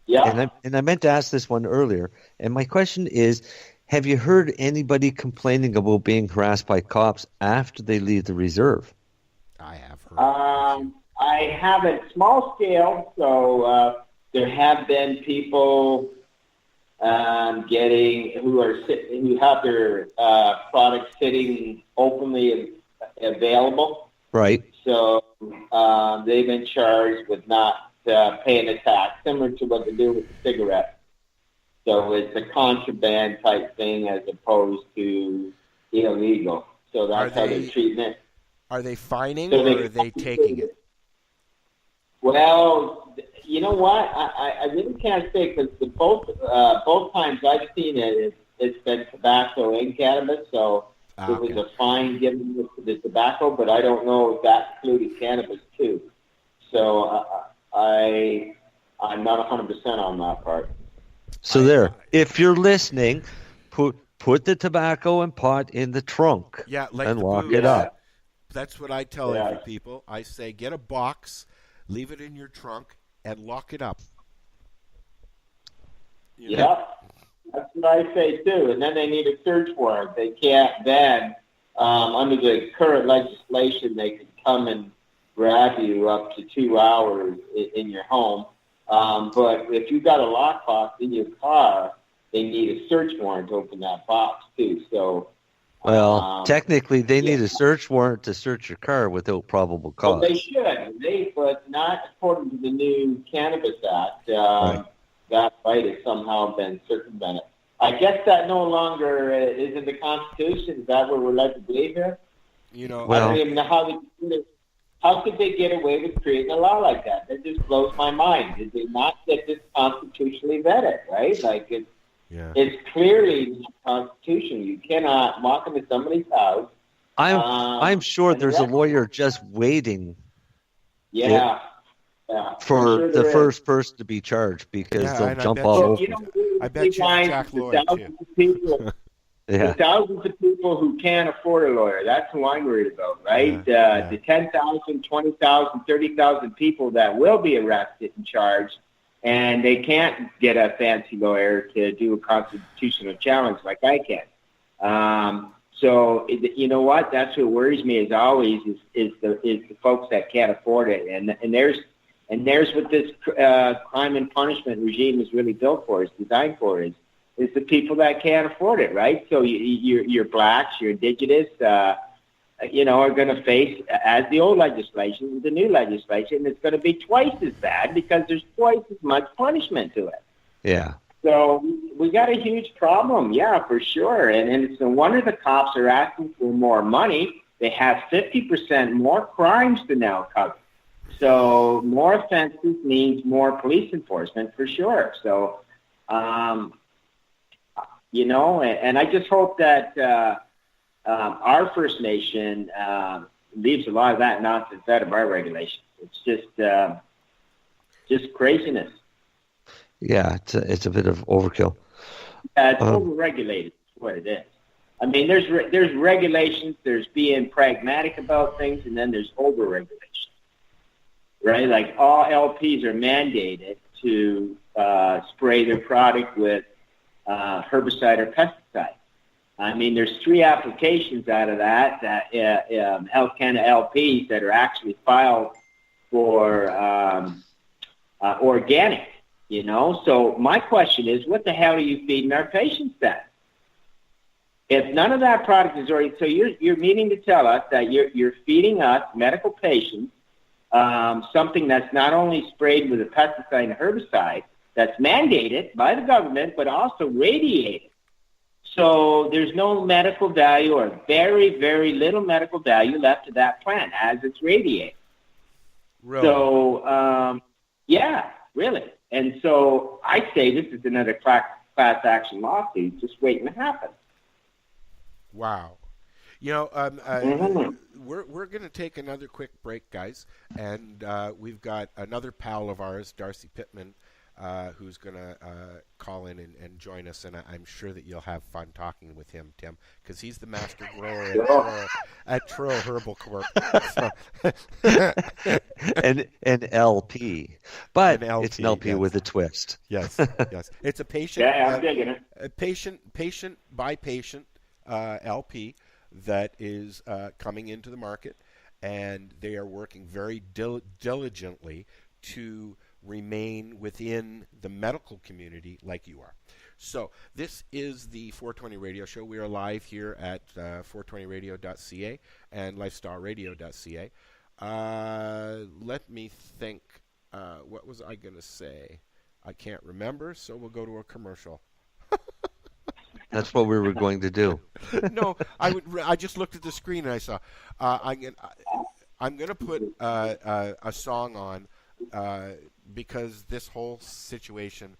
Yeah. And I meant to ask this one earlier. And my question is, have you heard anybody complaining about being harassed by cops after they leave the reserve? I have heard. I haven't, small scale, so there have been people who have their products sitting openly available. Right. So they've been charged with not paying a tax, similar to what they do with the cigarette. So it's a contraband type thing as opposed to illegal. So that's how they're treating it. Are they fining or are they taking it? Well, you know what? I really can't say because both times I've seen it, it's been tobacco and cannabis. So it was a fine given with the tobacco, but I don't know if that included cannabis too. So I'm not 100% on that part. So there, if you're listening, put the tobacco and pot in the trunk and lock it up. That's what I tell every people. I say get a box, leave it in your trunk, and lock it up. Yeah, that's what I say too. And then they need a search warrant. They can't then, under the current legislation, they can come and grab you up to 2 hours in your home. But if you've got a lockbox in your car, they need a search warrant to open that box too. So, well, technically, they need a search warrant to search your car without probable cause. Well, they should. But not according to the new Cannabis Act. Right. That right has somehow been circumvented. I guess that no longer is in the Constitution. Is that what we're led to believe here? Well, I mean, how could they get away with creating a law like that? That just blows my mind. Did they not get this constitutionally vetted, right? Like, it's clearly not Constitution. You cannot walk into somebody's house. I'm sure there's a lawyer just waiting for the first person to be charged because they'll jump all over. I bet you Jack Lloyd, too. The thousands of people who can't afford a lawyer, that's who I'm worried about, right? The 10,000, 20,000, 30,000 people that will be arrested and charged, and they can't get a fancy lawyer to do a constitutional challenge like I can. So you know what? That's what worries me as always is the folks that can't afford it, and there's what this crime and punishment regime is really built for, is designed for, is the people that can't afford it, right? So you're blacks, you're indigenous, are going to face, as the old legislation, with the new legislation, it's going to be twice as bad because there's twice as much punishment to it. Yeah. So we got a huge problem, for sure. And it's no wonder the cops are asking for more money. They have 50% more crimes to now cover. So more offenses means more police enforcement for sure. So, and I just hope that our First Nation leaves a lot of that nonsense out of our regulations. It's just craziness. Yeah, it's a bit of overkill. Yeah, it's overregulated. That's what it is. I mean, there's regulations. There's being pragmatic about things, and then there's overregulation. Right, like all LPs are mandated to spray their product with herbicide or pesticide. I mean, there's 3 applications out of that Health Canada LPs that are actually filed for organic. So my question is, what the hell are you feeding our patients then? If none of that product is already, so you're meaning to tell us that you're feeding us medical patients something that's not only sprayed with a pesticide and herbicide that's mandated by the government, but also radiated. So there's no medical value or very, very little medical value left to that plant as it's radiated. Really? So, yeah, really. And so I say this is another class action lawsuit just waiting to happen. Wow. We're going to take another quick break, guys, and we've got another pal of ours, Darcy Pitman, who's going to call in and join us, and I'm sure that you'll have fun talking with him, Tim, because he's the master grower at Truro Herbal Corp. an LP, but an LP, it's an LP with a twist. Yes, yes. It's a patient. Yeah, I'm digging it. A patient by patient LP that is coming into the market, and they are working very diligently to remain within the medical community like you are. So this is the 420 Radio Show. We are live here at 420radio.ca and lifestyleradio.ca. Let me think. What was I going to say? I can't remember, so we'll go to a commercial. That's what we were going to do. No, I just looked at the screen and I saw. I'm going to put a song on because this whole situation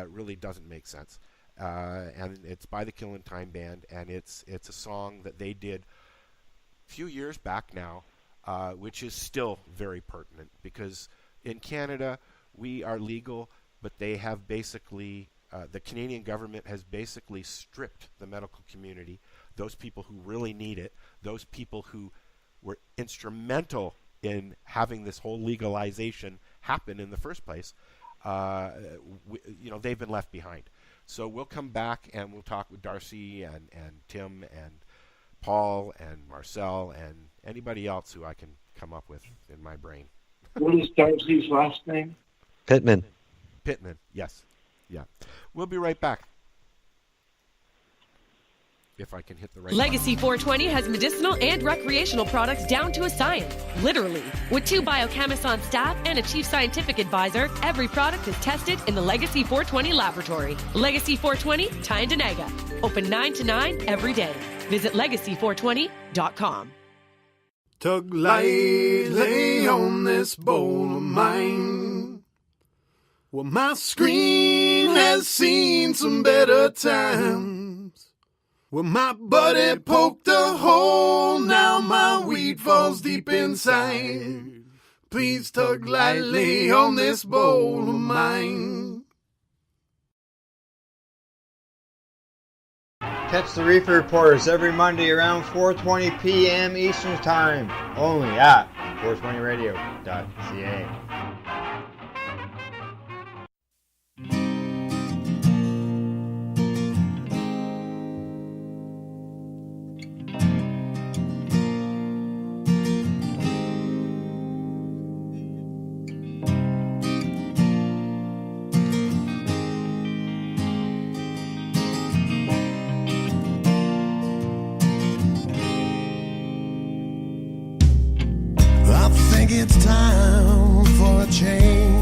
really doesn't make sense. And it's by the Killing Time Band, and it's a song that they did a few years back now, which is still very pertinent because in Canada we are legal, but they have basically. The Canadian government has basically stripped the medical community, those people who really need it, those people who were instrumental in having this whole legalization happen in the first place. They've been left behind. So we'll come back and we'll talk with Darcy and Tim and Paul and Marcel and anybody else who I can come up with in my brain. What is Darcy's last name? Pitman. Pitman, yes. Yeah. We'll be right back. If I can hit the right Legacy 420 has medicinal and recreational products down to a science, literally. With 2 biochemists on staff and a chief scientific advisor, every product is tested in the Legacy 420 laboratory. Legacy 420, Tyndonega. Open 9 to 9 every day. Visit legacy420.com. Tug lightly on this bowl of mine. Well, my screen has seen some better times. Well, my buddy poked a hole, now my weed falls deep inside. Please tug lightly on this bowl of mine. Catch the Reefer Reporters every Monday around 4:20 p.m. Eastern Time, only at 420radio.ca. It's time for a change.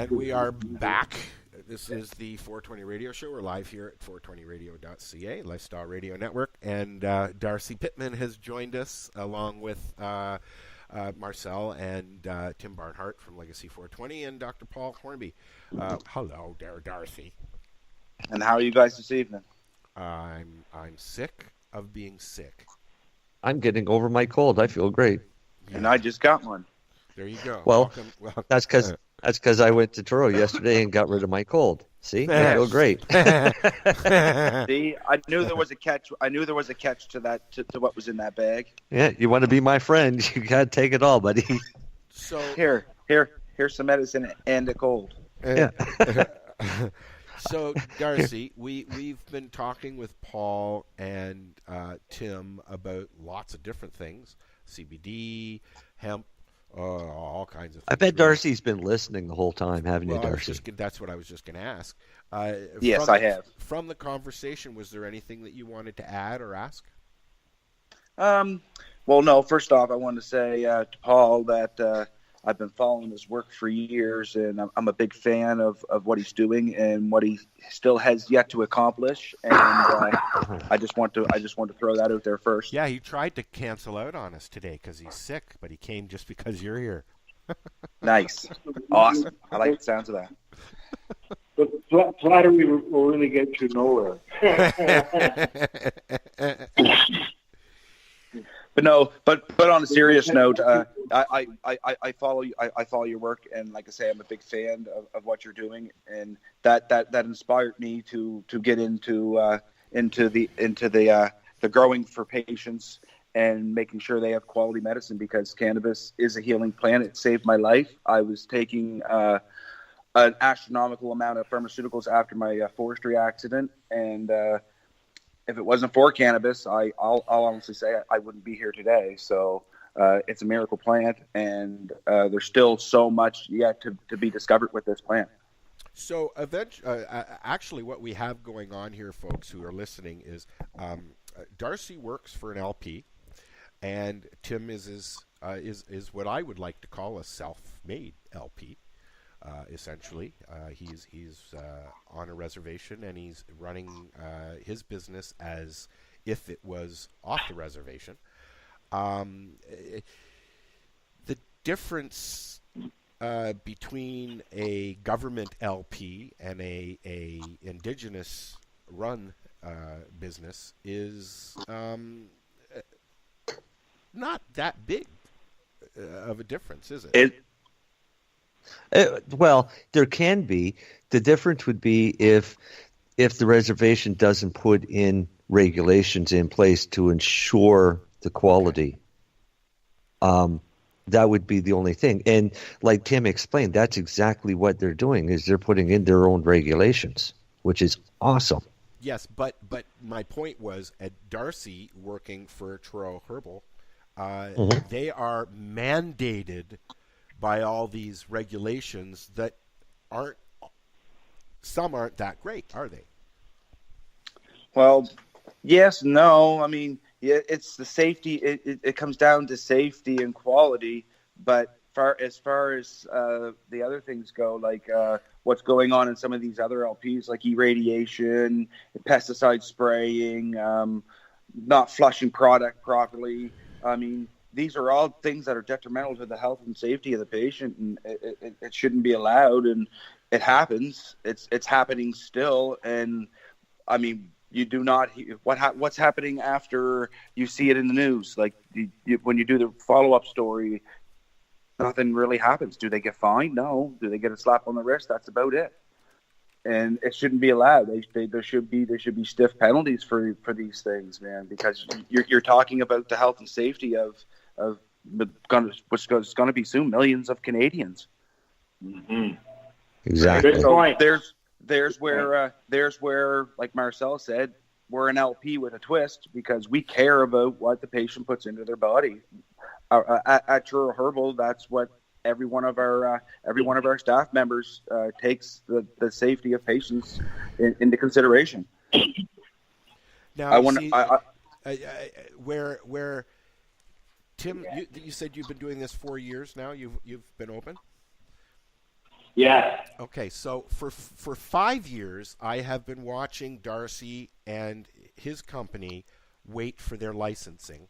And we are back. This is the 420 Radio Show. We're live here at 420radio.ca, Lifestyle Radio Network. And Darcy Pitman has joined us along with Marcel and Tim Barnhart from Legacy 420 and Dr. Paul Hornby. Hello there, Darcy. And how are you guys this evening? I'm sick of being sick. I'm getting over my cold. I feel great. Yeah. And I just got one. There you go. Well, that's because I went to Truro yesterday and got rid of my cold. See, I feel great. See, I knew there was a catch. I knew there was a catch to that, to what was in that bag. Yeah, you want to be my friend? You gotta take it all, buddy. So here's some medicine and a cold. Yeah. So, Darcy, we've been talking with Paul and Tim about lots of different things: CBD, hemp. All kinds of things. I bet Darcy's been listening the whole time, haven't you, Darcy? That's what I was just going to ask. Yes, I have. From the conversation, was there anything that you wanted to add or ask? Well, no. First off, I wanted to say to Paul that I've been following his work for years, and I'm a big fan of what he's doing and what he still has yet to accomplish. And I just want to throw that out there first. Yeah, he tried to cancel out on us today because he's sick, but he came just because you're here. Nice, awesome. I like the sounds of that. But flattery will really get you nowhere. But on a serious note, I follow your work, and like I say, I'm a big fan of what you're doing, and that inspired me to get into the growing for patients and making sure they have quality medicine, because cannabis is a healing plant. It saved my life. I was taking an astronomical amount of pharmaceuticals after my forestry accident, and if it wasn't for cannabis, I'll honestly say I wouldn't be here today. So it's a miracle plant, and there's still so much yet to be discovered with this plant. So actually what we have going on here, folks who are listening, is Darcy works for an LP, and Tim is what I would like to call a self-made LP. Essentially, he's on a reservation, and he's running his business as if it was off the reservation. The difference between a government LP and a indigenous run business is not that big of a difference, is it? Well, there can be. The difference would be if the reservation doesn't put in regulations in place to ensure the quality. That would be the only thing. And like Tim explained, that's exactly what they're doing, is they're putting in their own regulations, which is awesome. Yes, but my point was, at Darcy working for Truro Herbal, they are mandated by all these regulations that some aren't that great, are they? Well, yes, no. I mean, yeah, it's the safety. It comes down to safety and quality. But as far as the other things go, like what's going on in some of these other LPs, like irradiation, pesticide spraying, not flushing product properly. I mean, these are all things that are detrimental to the health and safety of the patient, and it shouldn't be allowed. And it happens. It's happening still. And I mean, you do not hear what's happening after you see it in the news. Like when you do the follow-up story, nothing really happens. Do they get fined? No. Do they get a slap on the wrist? That's about it. And it shouldn't be allowed. There should be stiff penalties for these things, man, because you're talking about the health and safety of what's going to be soon millions of Canadians. Mm-hmm. Exactly. Good point. There's where, like Marcel said, we're an LP with a twist, because we care about what the patient puts into their body. At Truro Herbal, that's what every one of our staff members takes the safety of patients into consideration. Now, where Tim, you said you've been doing this 4 years now. You've been open. Yes. Okay, so for 5 years, I have been watching Darcy and his company wait for their licensing,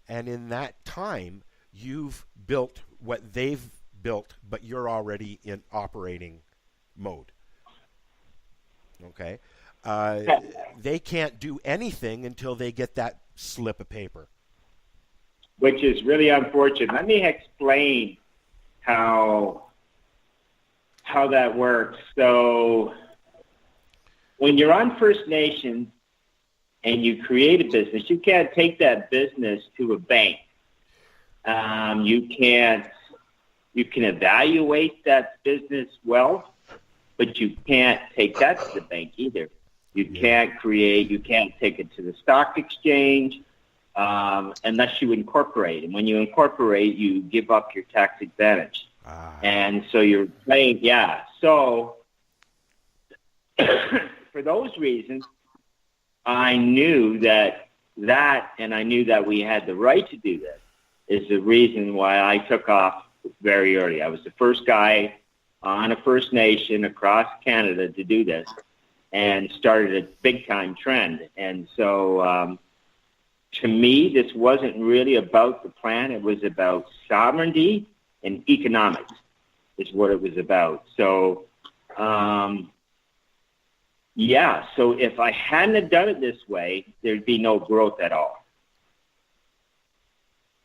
and in that time, you've built what they've built, but you're already in operating mode. Okay, they can't do anything until they get that slip of paper, which is really unfortunate. Let me explain how that works. So when you're on First Nations and you create a business, you can't take that business to a bank. You can evaluate that business well, but you can't take that to the bank either. You can't take it to the stock exchange unless you incorporate. And when you incorporate, you give up your tax advantage. And so you're playing, So for those reasons, I knew that and I knew that we had the right to do this is the reason why I took off very early. I was the first guy on a First Nation across Canada to do this and started a big-time trend. And so to me, this wasn't really about the plan. It was about sovereignty and economics is what it was about. So, so if I hadn't have done it this way, there'd be no growth at all.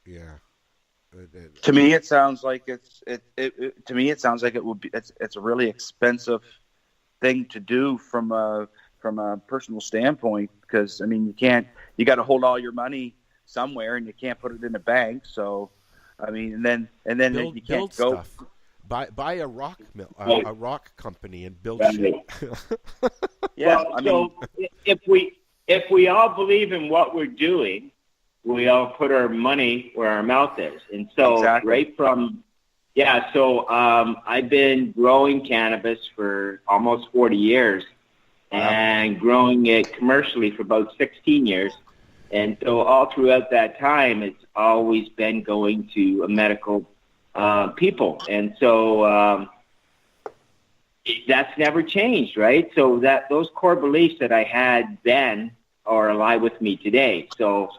Yeah. To me, it sounds like it would be. It's a really expensive thing to do from a personal standpoint, because I mean you got to hold all your money somewhere and you can't put it in a bank. So I mean, and then you can't go stuff. Buy a rock mill, a rock company, and build shit. Yeah, so if we all believe in what we're doing, we all put our money where our mouth is. And so I've been growing cannabis for almost 40 years and growing it commercially for about 16 years. And so all throughout that time, it's always been going to a medical people. And so that's never changed, right? So those core beliefs that I had then are alive with me today. So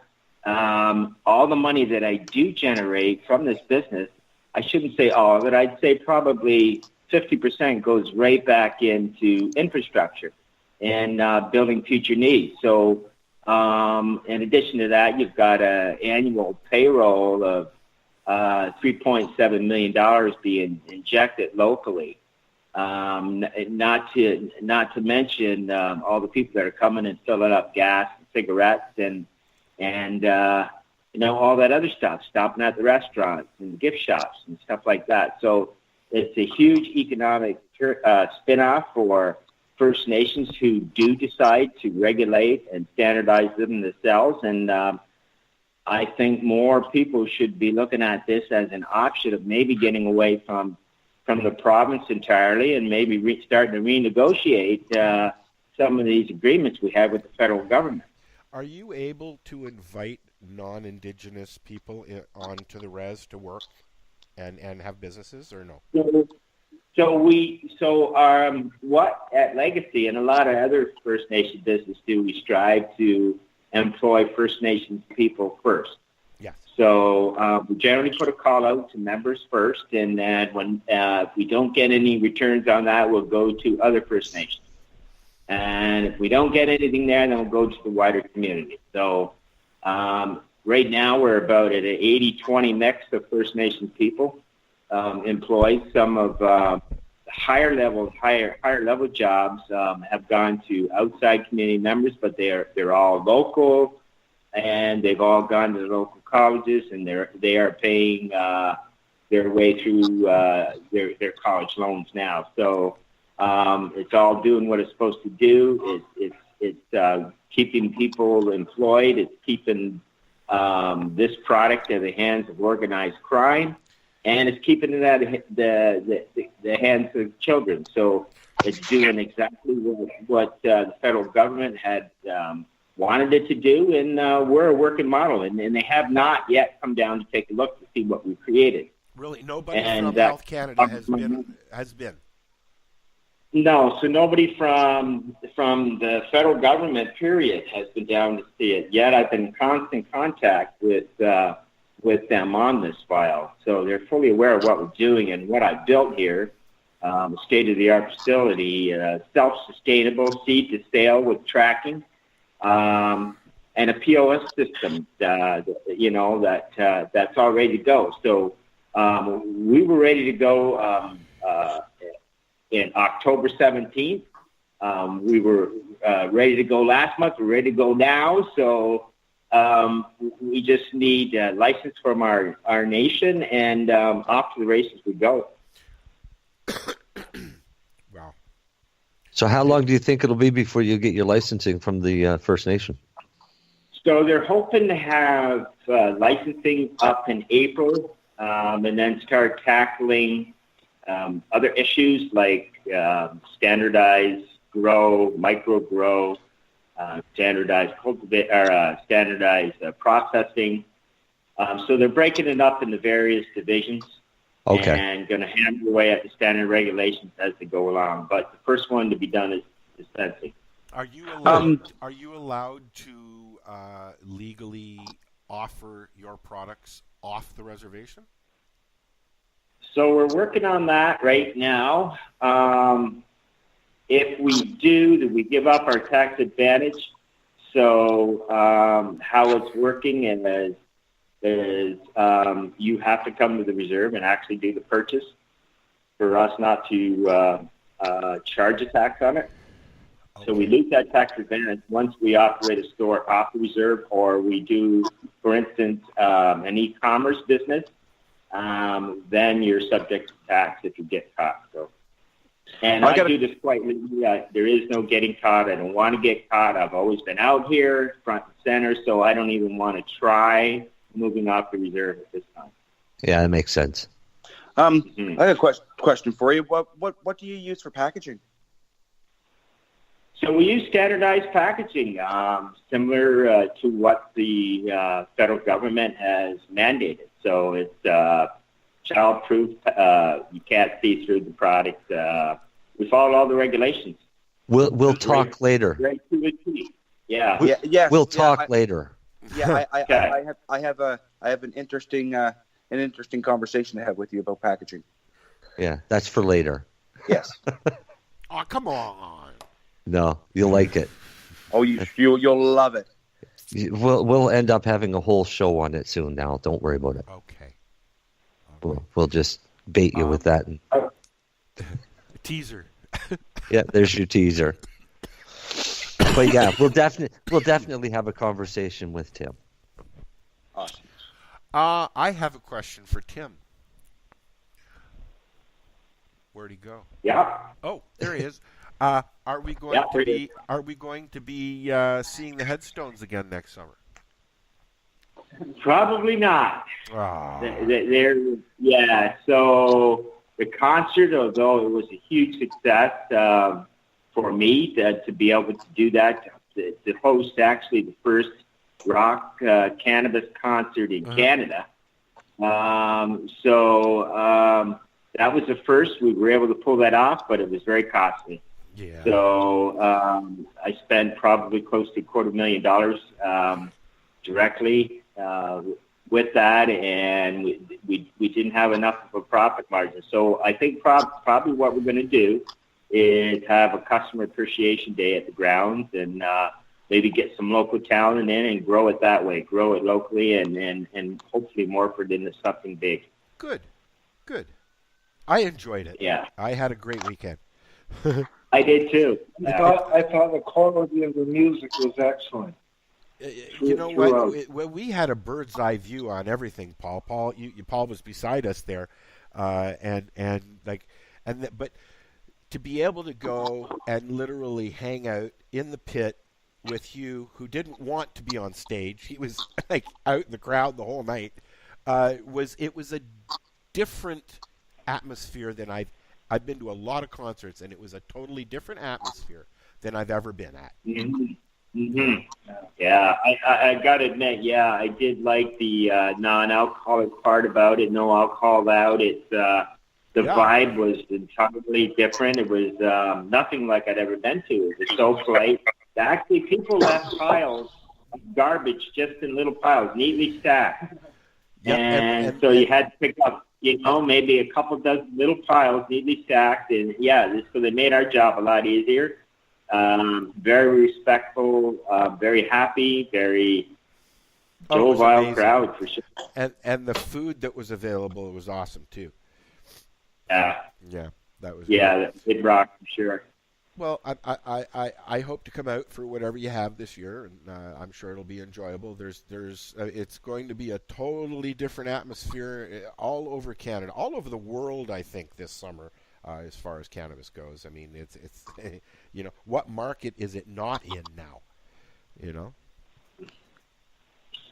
all the money that I do generate from this business, I shouldn't say all of it, I'd say probably 50% goes right back into infrastructure and building future needs. So in addition to that, you've got an annual payroll of $3.7 million being injected locally. Not to mention all the people that are coming and filling up gas and cigarettes and all that other stuff, stopping at the restaurants and gift shops and stuff like that. So it's a huge economic spin-off for First Nations who do decide to regulate and standardize them themselves. And I think more people should be looking at this as an option of maybe getting away from the province entirely and maybe starting to renegotiate some of these agreements we have with the federal government. Are you able to invite non-Indigenous people onto the res to work and have businesses, or no? What at Legacy and a lot of other First Nation businesses do, we strive to employ First Nations people first. Yes. So we generally put a call out to members first, and then when if we don't get any returns on that, we'll go to other First Nations. And if we don't get anything there, then we'll go to the wider community. So right now we're about at an 80-20 mix of First Nations people employed. Some of higher level jobs have gone to outside community members, but they're all local, and they've all gone to the local colleges, and they are paying their way through their college loans now. So it's all doing what it's supposed to do. It's keeping people employed. It's keeping this product in the hands of organized crime, and it's keeping it out of the hands of children. So it's doing exactly what the federal government had wanted it to do, and we're a working model, and they have not yet come down to take a look to see what we created. Really, nobody from Health Canada has been. No, so nobody from the federal government, period, has been down to see it yet. I've been in constant contact with them on this file, so they're fully aware of what we're doing and what I built here. A state-of-the-art facility, self-sustainable, seed to sale with tracking, and a POS system. That's all ready to go. So we were ready to go in October 17th. We were ready to go last month. We're ready to go now. So we just need a license from our nation, and off to the races we go. Wow. So how long do you think it'll be before you get your licensing from the First Nation? So they're hoping to have licensing up in April, and then start tackling other issues like standardized grow, micro grow, standardized cultivate, or standardized processing. So they're breaking it up into various divisions. Okay. And going to hammer away at the standard regulations as they go along. But the first one to be done is dispensing. Are you allowed to legally offer your products off the reservation? So we're working on that right now. If we do, we give up our tax advantage. So how it's working is you have to come to the reserve and actually do the purchase for us not to charge a tax on it. Okay. So we lose that tax advantage once we operate a store off the reserve, or we do, for instance, an e-commerce business. Then you're subject to tax if you get caught. So, and I do this quite legally. There is no getting caught. I don't want to get caught. I've always been out here, front and center, so I don't even want to try moving off the reserve at this time. Yeah, that makes sense. I have a question for you. What do you use for packaging? So we use standardized packaging, similar to what the federal government has mandated. So it's child-proof. You can't see through the product. We follow all the regulations. We'll talk later. Right to a T. Yeah. We'll talk later. Yeah, I have an interesting conversation to have with you about packaging. Yeah, that's for later. Yes. Oh, come on. No, you'll like it. Oh, you'll love it. We'll end up having a whole show on it soon. Now, don't worry about it. Okay. We'll just bait you with that. Teaser. Yeah, there's your teaser. But yeah, we'll definitely have a conversation with Tim. Awesome. I have a question for Tim. Where'd he go? Yeah. Oh, there he is. Are we going to be seeing the headstones again next summer? Probably not. Oh. So the concert, although it was a huge success for me to be able to do that, to host actually the first rock cannabis concert in Canada. That was the first. We were able to pull that off, but it was very costly. Yeah. So I spent probably close to $250,000 directly with that, and we didn't have enough of a profit margin. So I think probably what we're going to do is have a customer appreciation day at the grounds, and maybe get some local talent in and grow it that way, grow it locally, and hopefully morph it into something big. Good. I enjoyed it. Yeah. I had a great weekend. I did too. I thought the quality of the music was excellent. You know what? We had a bird's eye view on everything, Paul. Paul was beside us there, but to be able to go and literally hang out in the pit with Hugh, who didn't want to be on stage, he was like out in the crowd the whole night. It was a different atmosphere than I've been to a lot of concerts, and it was a totally different atmosphere than I've ever been at. Mm-hmm. Mm-hmm. Yeah, I got to admit, I did like the non-alcoholic part about it. No alcohol out. It's The vibe was entirely different. It was nothing like I'd ever been to. It was so polite. Actually, people left piles of garbage just in little piles, neatly stacked. Yep, and so you had to pick up, maybe a couple dozen little piles neatly stacked. And so they made our job a lot easier. Very respectful, very happy, very jovial crowd for sure. And the food that was available was awesome too. Yeah, that was. Yeah, it rocked for sure. Well, I hope to come out for whatever you have this year, and I'm sure it'll be enjoyable. It's going to be a totally different atmosphere all over Canada, all over the world. I think this summer, as far as cannabis goes. I mean, it's what market is it not in now?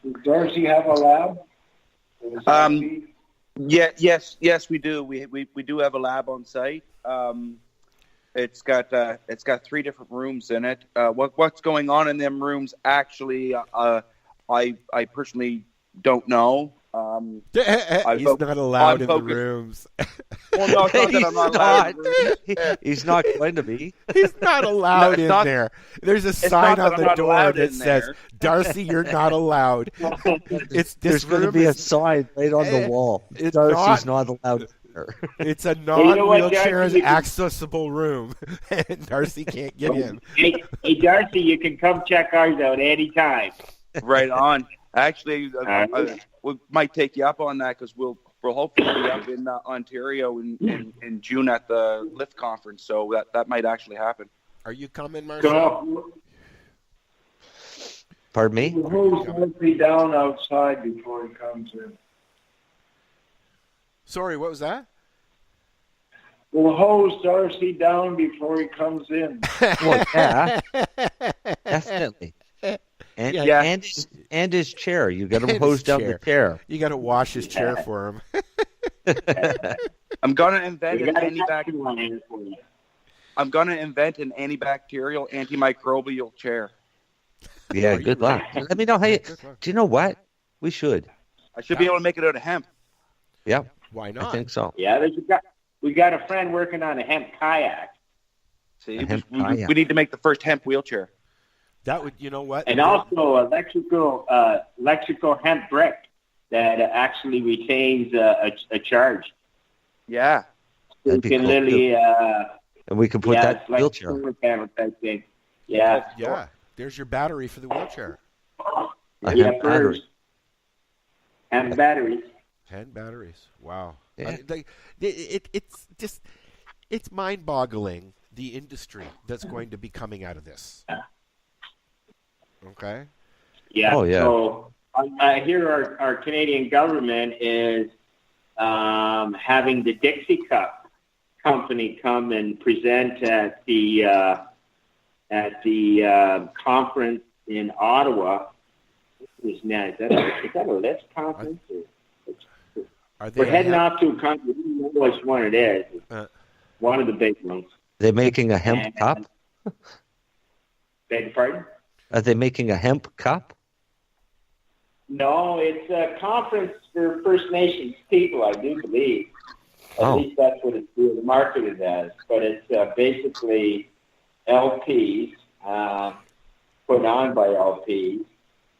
Does Darcy have a lab? Yes, we do. We do have a lab on site. It's got 3 different rooms in it. What's going on in them rooms? Actually, I personally don't know. He's not allowed in the rooms. Well, no, it's not that I'm not allowed. He's not going to be. He's not allowed in there. There's a sign on the door that says, "Darcy, you're not allowed." There's going to be a sign right on the wall. Darcy's not allowed. It's a non-wheelchair accessible room, and Darcy can't get in. Hey, Darcy, you can come check ours out anytime. Right on. Actually, we might take you up on that because we'll hopefully be up in Ontario in June at the LIFT conference. So that might actually happen. Are you coming, Marcel? Pardon me? The hose won't be down outside before he comes in. Sorry, what was that? We'll hose Darcy down before he comes in. Well, yeah, definitely. And his chair. You got him hosed down the chair. You got to wash his chair for him. I'm gonna invent an antibacterial, antimicrobial chair. Yeah, good luck. Let me know how you. Do you know what? We should. I should be able to make it out of hemp. Yeah. Why not? I think so. Yeah, we got a friend working on a hemp kayak. See, we need to make the first hemp wheelchair. That would, you know what? And also electrical hemp brick that actually retains a charge. Yeah. So you can literally. And we can put that in like wheelchair. Type thing. Yeah. Yeah. There's your battery for the wheelchair. Hemp battery. And batteries. 10 batteries. Wow. Yeah. It's mind-boggling, the industry that's going to be coming out of this. Okay? Yeah. Oh, yeah. So I hear our Canadian government is having the Dixie Cup company come and present at the conference in Ottawa. Is that a LIFT conference? We're heading off to a country. We don't know which one it is. One of the big ones. They're making a hemp cup? Beg your pardon? Are they making a hemp cup? No, it's a conference for First Nations people, I do believe. At least that's what it's marketed as. But it's basically LPs, put on by LPs.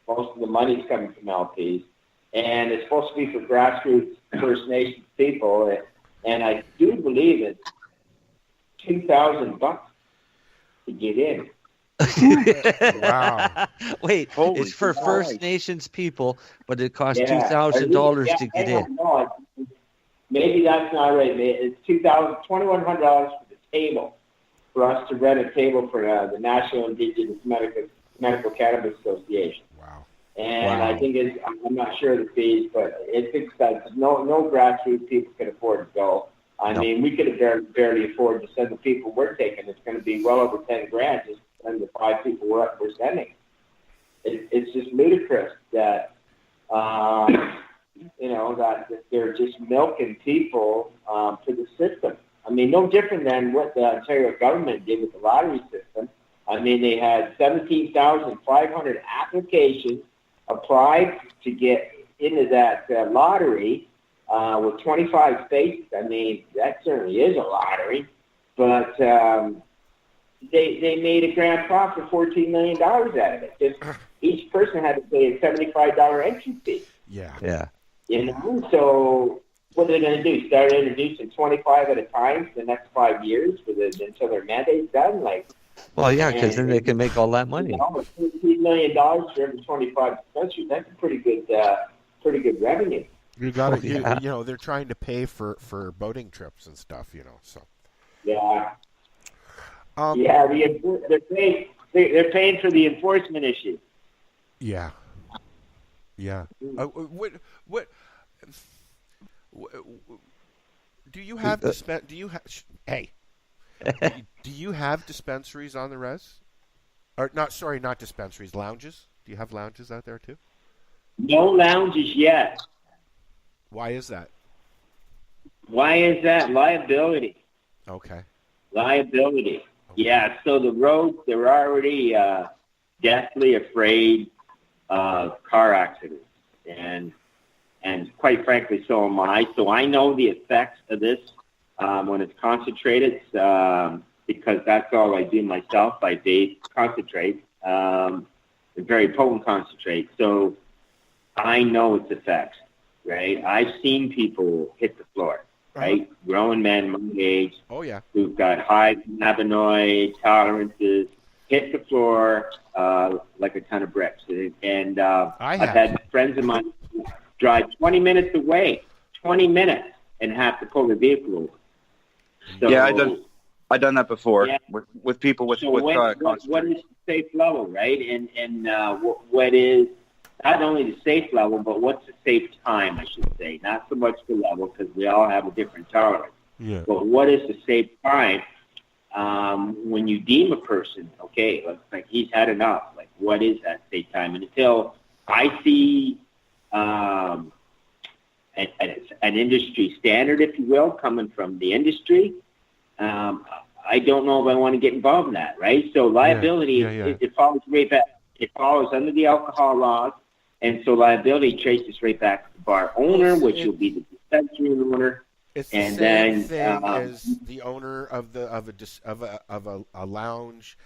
Most of the money's coming from LPs. And it's supposed to be for grassroots First Nations people. And I do believe it's $2,000 to get in. Wow. Wait, it's for First Nations people, but it costs $2,000 to get in. No, maybe that's not right. It's $2,100 for the table, for us to rent a table for the National Indigenous Medical Cannabis Association. Wow. And I think I'm not sure of the fees, but it's expensive. No grassroots people can afford to go. I mean, we could have barely afford to send the people we're taking. It's going to be well over $10,000 just to send the 5 people we're sending. It's just ludicrous that, that they're just milking people to the system. I mean, no different than what the Ontario government did with the lottery system. I mean, they had 17,500 applications applied to get into that lottery. with 25 states, I mean, that certainly is a lottery. But they made a grand profit of $14 million out of it. Just each person had to pay a $75 entry fee. Yeah. You know, so what are they going to do? Start introducing 25 at a time for the next 5 years until their mandate's done? Well, yeah, because then they can make all that money. $14 million for every 25 dispensaries. That's a pretty good revenue. You got you know, they're trying to pay for boating trips and stuff, you know. So. Yeah. They're paying for the enforcement issue. Yeah. Yeah. What do you have do you have dispensaries on the res? Or not dispensaries, lounges? Do you have lounges out there too? No lounges yet. Why is that? Liability. Okay. Liability. Okay. Yeah, so the roads, they're already deathly afraid of car accidents. And quite frankly, so am I. So I know the effects of this when it's concentrated because that's all I do myself. I vape concentrate, a very potent concentrate. So I know its effects, right? I've seen people hit the floor, right? Grown men my age who've got high cannabinoid tolerances hit the floor like a ton of bricks. And I've had friends of mine drive 20 minutes away, 20 minutes, and have to pull the vehicle over. So, yeah, I've done that before with people with what is the safe level, right? And what is not only the safe level, but what's the safe time, I should say. Not so much the level, because we all have a different tolerance. Yeah. But what is the safe time when you deem a person, okay, like he's had enough, like what is that safe time? And until I see an industry standard, if you will, coming from the industry, I don't know if I want to get involved in that, right? So liability, it follows right back. It follows under the alcohol laws, and so liability traces right back to the bar owner, which will be the dispensary owner. It's the same thing as the owner of a lounge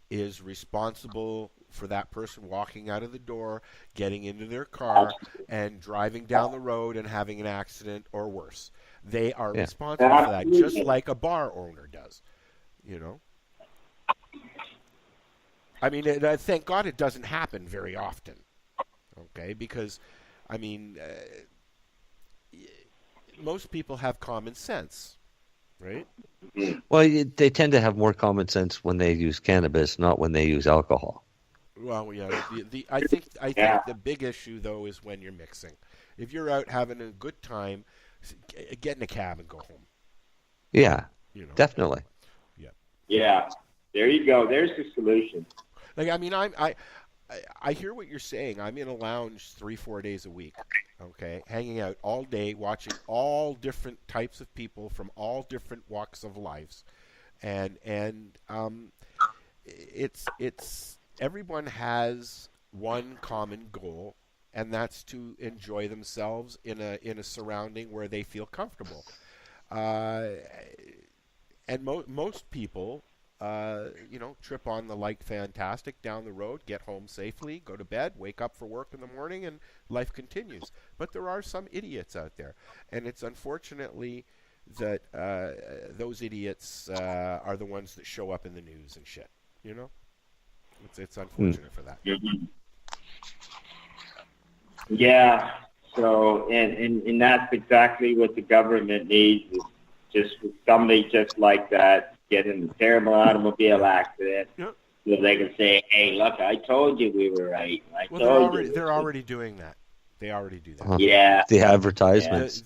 is responsible for that person walking out of the door, getting into their car, and driving down the road and having an accident or worse. They are responsible for that, just like a bar owner does. You know? I mean, thank God it doesn't happen very often. Okay? Because, I mean, most people have common sense, right? Well, they tend to have more common sense when they use cannabis, not when they use alcohol. Well, yeah. I think the big issue though is when you're mixing. If you're out having a good time, get in a cab and go home. Yeah, definitely. Yeah. Yeah. There you go. There's the solution. Like, I mean, I hear what you're saying. I'm in a lounge 3-4 days a week, okay, hanging out all day, watching all different types of people from all different walks of lives, and it's everyone has one common goal, and that's to enjoy themselves in a surrounding where they feel comfortable, and most people. Trip on the Like Fantastic down the road, get home safely, go to bed, wake up for work in the morning, and life continues. But there are some idiots out there, and it's unfortunately that those idiots are the ones that show up in the news and shit. You know, it's unfortunate for that. Yeah. So, and that's exactly what the government needs, is just somebody just like that get in a terrible automobile accident, so they can say, "Hey, look, I told you we were right." They're already doing that. They already do that. Yeah, the advertisements.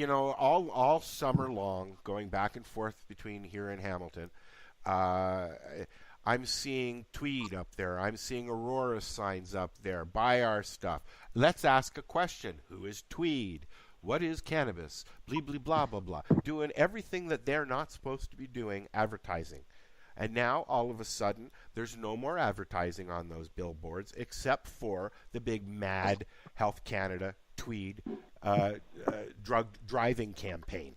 All summer long, going back and forth between here and Hamilton, I'm seeing Tweed up there. I'm seeing Aurora signs up there. Buy our stuff. Let's ask a question. Who is Tweed? What is cannabis? Blah, blah, blah, blah, blah. Doing everything that they're not supposed to be doing, advertising. And now, all of a sudden, there's no more advertising on those billboards except for the big Mad Health Canada tweed drug driving campaign.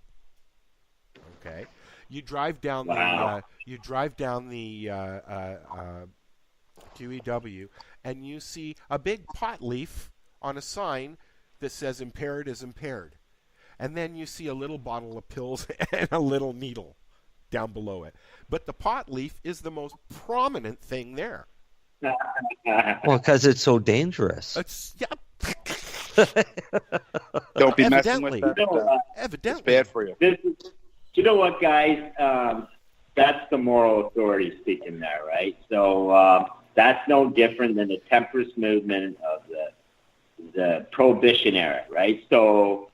Okay, you drive down the QEW, and you see a big pot leaf on a sign that says "impaired is impaired," and then you see a little bottle of pills and a little needle down below it. But the pot leaf is the most prominent thing there. Well, because it's so dangerous. Don't be messing with that. Evidently. It's bad for you. You know what, guys? That's the moral authority speaking there, right? So that's no different than the temperance movement of the Prohibition era, right? So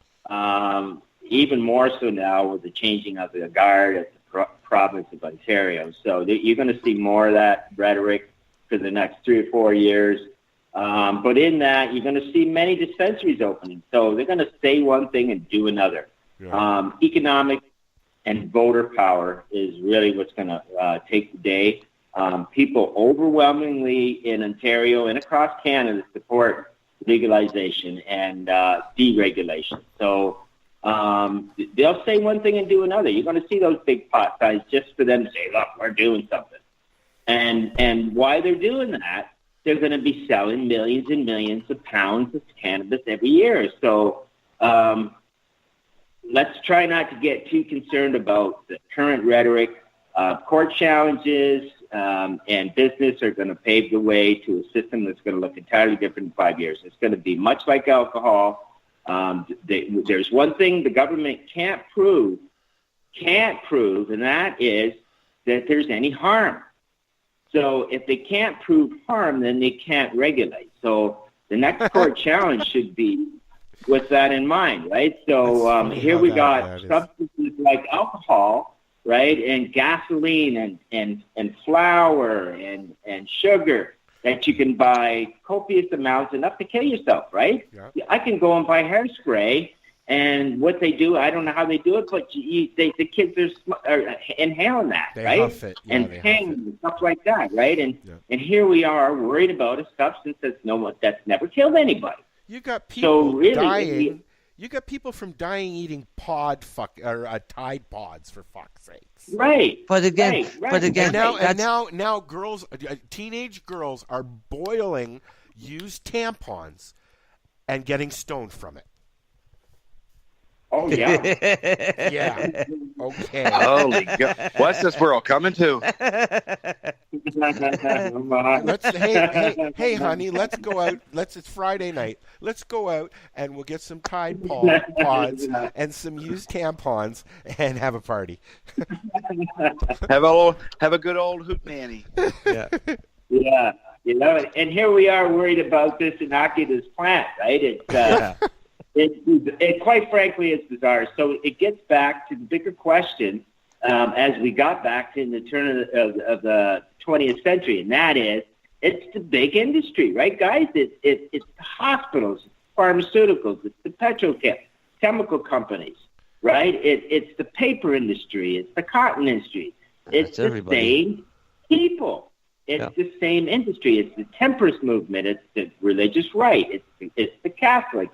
even more so now with the changing of the guard at the province of Ontario. So you're going to see more of that rhetoric for the next 3 or 4 years. But in that, you're going to see many dispensaries opening. So they're going to say one thing and do another. Yeah. Economic and voter power is really what's going to take the day. People overwhelmingly in Ontario and across Canada support legalization and deregulation. So they'll say one thing and do another. You're going to see those big pot signs just for them to say, look, we're doing something. And why they're doing that, they're going to be selling millions and millions of pounds of cannabis every year. So let's try not to get too concerned about the current rhetoric. Court challenges and business are going to pave the way to a system that's going to look entirely different in 5 years. It's going to be much like alcohol. There's one thing the government can't prove, and that is that there's any harm. So if they can't prove harm, then they can't regulate. So the next court challenge should be with that in mind, right? So here we got substances like alcohol, right, and gasoline and flour and sugar that you can buy copious amounts, enough to kill yourself, right? Yeah. I can go and buy hairspray, and what they do, I don't know how they do it, but the kids are inhaling that, they right? Huff it. Yeah, and pain and stuff like that, right? And here we are worried about a substance that's never killed anybody. You got people really, dying. You got people from dying eating Tide Pods, for fuck's sakes. Right. But again, now girls, teenage girls are boiling used tampons and getting stoned from it. Oh, yeah. Yeah. Okay. Holy God. What's this world coming to? Hey, honey, let's go out. It's Friday night. Let's go out and we'll get some Tide Pods and some used tampons and have a party. have a good old hoot nanny. Yeah. Yeah. You know, and here we are worried about this innocuous plant, right? It quite frankly is bizarre. So it gets back to the bigger question as we got back to the turn of the 20th century, and that is, it's the big industry, right, guys? It's the hospitals, it's pharmaceuticals, it's the petrochemical companies, right? It's the paper industry, it's the cotton industry. It's the same people. It's the same industry. It's the temperance movement. It's the religious right. It's the Catholic.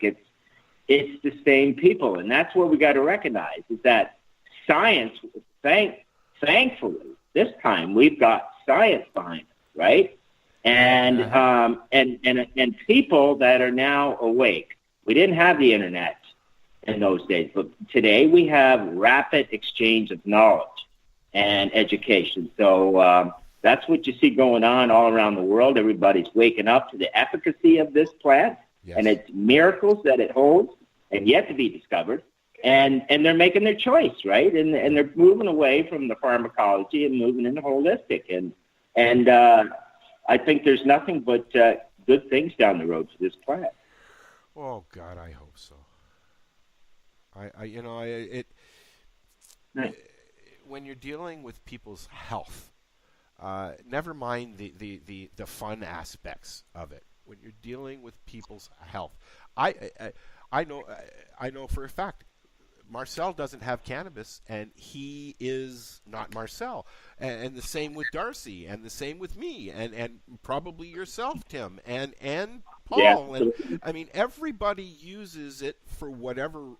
It's the same people, and that's what we got to recognize, is that science, thankfully, this time we've got science behind it, right? And people that are now awake. We didn't have the internet in those days, but today we have rapid exchange of knowledge and education. So that's what you see going on all around the world. Everybody's waking up to the efficacy of this plant. Yes. And it's miracles that it holds and yet to be discovered. And they're making their choice, right? And they're moving away from the pharmacology and moving into holistic. And I think there's nothing but good things down the road for this plant. Oh God, I hope so. When you're dealing with people's health, never mind the fun aspects of it. When you're dealing with people's health, I know for a fact, Marcel doesn't have cannabis, and he is not Marcel, and the same with Darcy, and the same with me, and probably yourself, Tim, and Paul. Yeah. And I mean, everybody uses it for whatever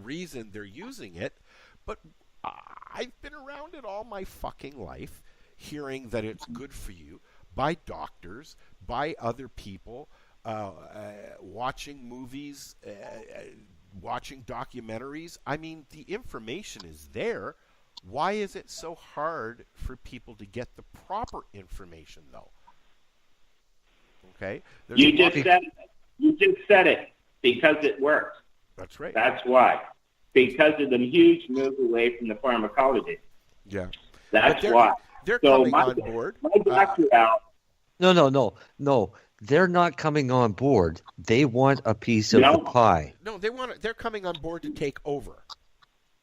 reason they're using it, but I've been around it all my fucking life, hearing that it's good for you by doctors, by other people, watching movies, watching documentaries. I mean, the information is there. Why is it so hard for people to get the proper information, though? Okay? You just said it. Because it works. That's right. That's why. Because of the huge move away from the pharmacology. Yeah. That's why. They're so coming on board. My doctor out. No. They're not coming on board. They want a piece of the pie. No, they're coming on board to take over.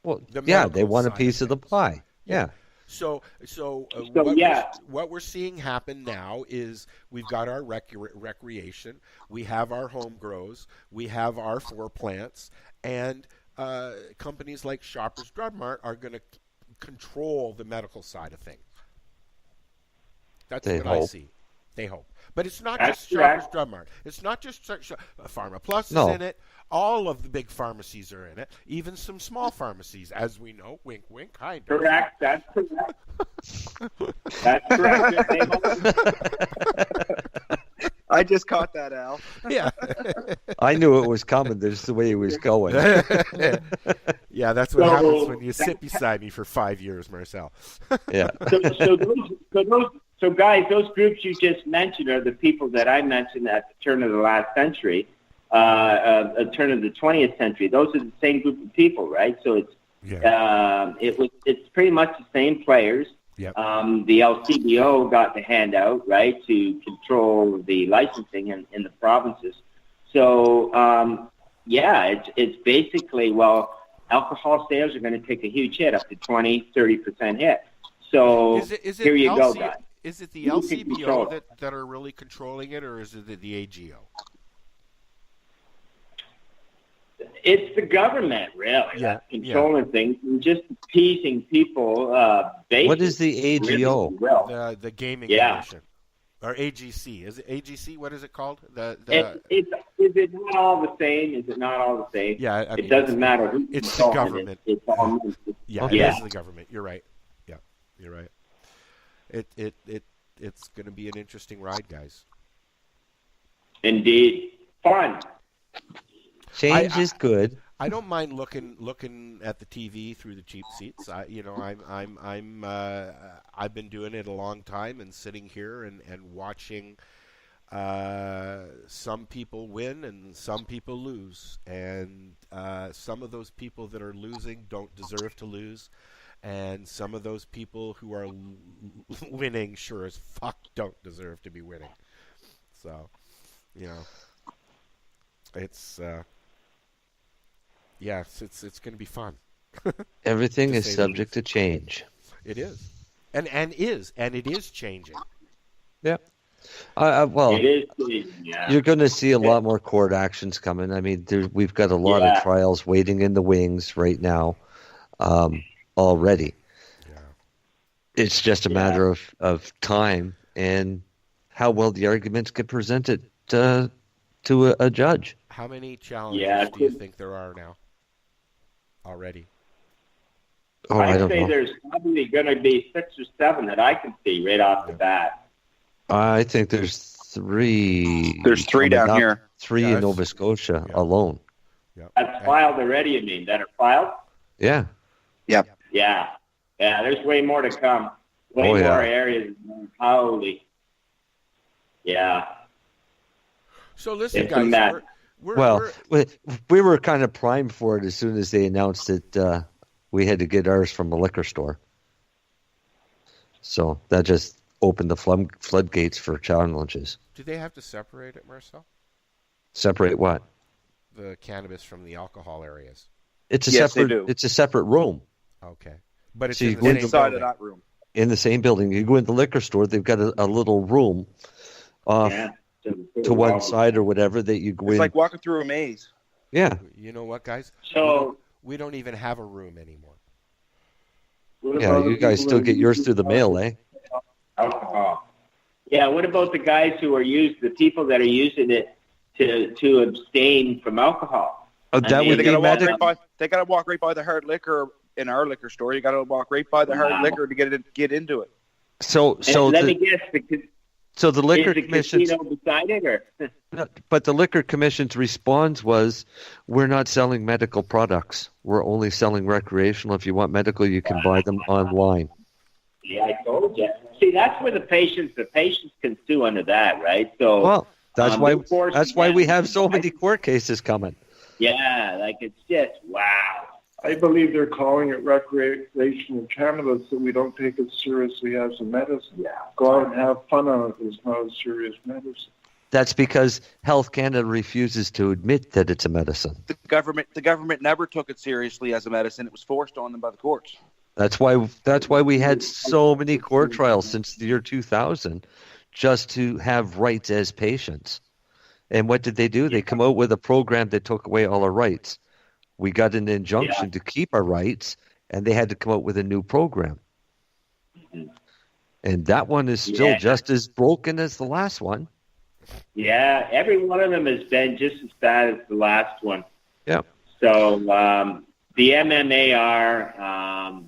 Well, yeah, they want a piece of the pie. Yeah. So what we're seeing happen now is we've got our recreation, we have our home grows, we have our 4 plants, and companies like Shoppers Drug Mart are going to control the medical side of things. That's what I see. They hope. But it's not just Shoppers Drug Mart. It's not just Pharma Plus is in it. All of the big pharmacies are in it. Even some small pharmacies, as we know. Wink, wink. Hi, Darcy. Correct. That's correct. That's correct. I just caught that, Al. Yeah. I knew it was coming. That's the way it was going. Yeah, that's what happens when you sit beside me for 5 years, Marcel. Yeah. So guys, those groups you just mentioned are the people that I mentioned at the turn of the last century, turn of the 20th century. Those are the same group of people, right? So it's pretty much the same players. Yep. The LCBO got the handout, right, to control the licensing in the provinces. So it's basically, alcohol sales are going to take a huge hit, up to 20-30% hit. So here you go, guys. Is it the LCBO that are really controlling it, or is it the AGO? It's the government, really, that's controlling things and just appeasing people. What is the AGO? Really the Gaming Commission. Or AGC. Is it AGC? What is it called? Is it not all the same? Is it not all the same? Yeah. I mean, it doesn't matter who's it's the government. It's all it is the government. You're right. Yeah, you're right. It's going to be an interesting ride, guys. Indeed. Fun. Change is good. I don't mind looking at the TV through the cheap seats. I've been doing it a long time and sitting here and watching some people win and some people lose, and some of those people that are losing don't deserve to lose, and some of those people who are winning sure as fuck don't deserve to be winning. So, it's. Yes, it's going to be fun. Everything is subject to change. It is, and it is changing. Yeah. It is, you're going to see a lot more court actions coming. I mean, we've got a lot of trials waiting in the wings right now, already. Yeah. It's just a matter of time and how well the arguments get presented to a judge. How many challenges do you think there are now? Already? I don't know. There's probably going to be 6 or 7 that I can see right off the bat. I think there's 3. There's 3 down here. 3 in Nova Scotia alone. Yeah. That's filed already, you mean? That are filed? Yeah. Yep. Yeah. Yeah, there's way more to come. Way more areas. Holy. Yeah. So listen, guys. We were kind of primed for it as soon as they announced that we had to get ours from a liquor store. So that just opened the floodgates for challenges. Do they have to separate it, Marcel? Separate what? The cannabis from the alcohol areas. It's a separate. It's a separate room. Okay, but it's in the same side of that room. In the same building, you go in the liquor store. They've got a little room off to one side or whatever that you go in. It's like walking through a maze. Yeah. You know what, guys? So we don't even have a room anymore. Yeah, you guys still get yours through the mail, eh? Alcohol. Yeah. What about the guys who are the people that are using it to abstain from alcohol. That would they be gotta walk right by the hard liquor in our liquor store. You gotta walk right by the hard liquor to get into it. So let me guess, so the liquor is the commission, casino beside it, or? but the liquor commission's response was, "We're not selling medical products. We're only selling recreational. If you want medical, you can buy them online." Yeah, I told you. See, that's where the patients can sue under that, right? So well, that's why we have so many court cases coming. Yeah, like it's just wow. I believe they're calling it recreational cannabis, so we don't take it seriously as a medicine. Yeah. Go out and have fun on it. It's not a serious medicine. That's because Health Canada refuses to admit that it's a medicine. The government never took it seriously as a medicine. It was forced on them by the courts. That's why we had so many court trials since the year 2000, just to have rights as patients. And what did they do? They come out with a program that took away all our rights. We got an injunction to keep our rights, and they had to come out with a new program. And that one is still just as broken as the last one. Yeah, every one of them has been just as bad as the last one. Yeah. So the MMAR,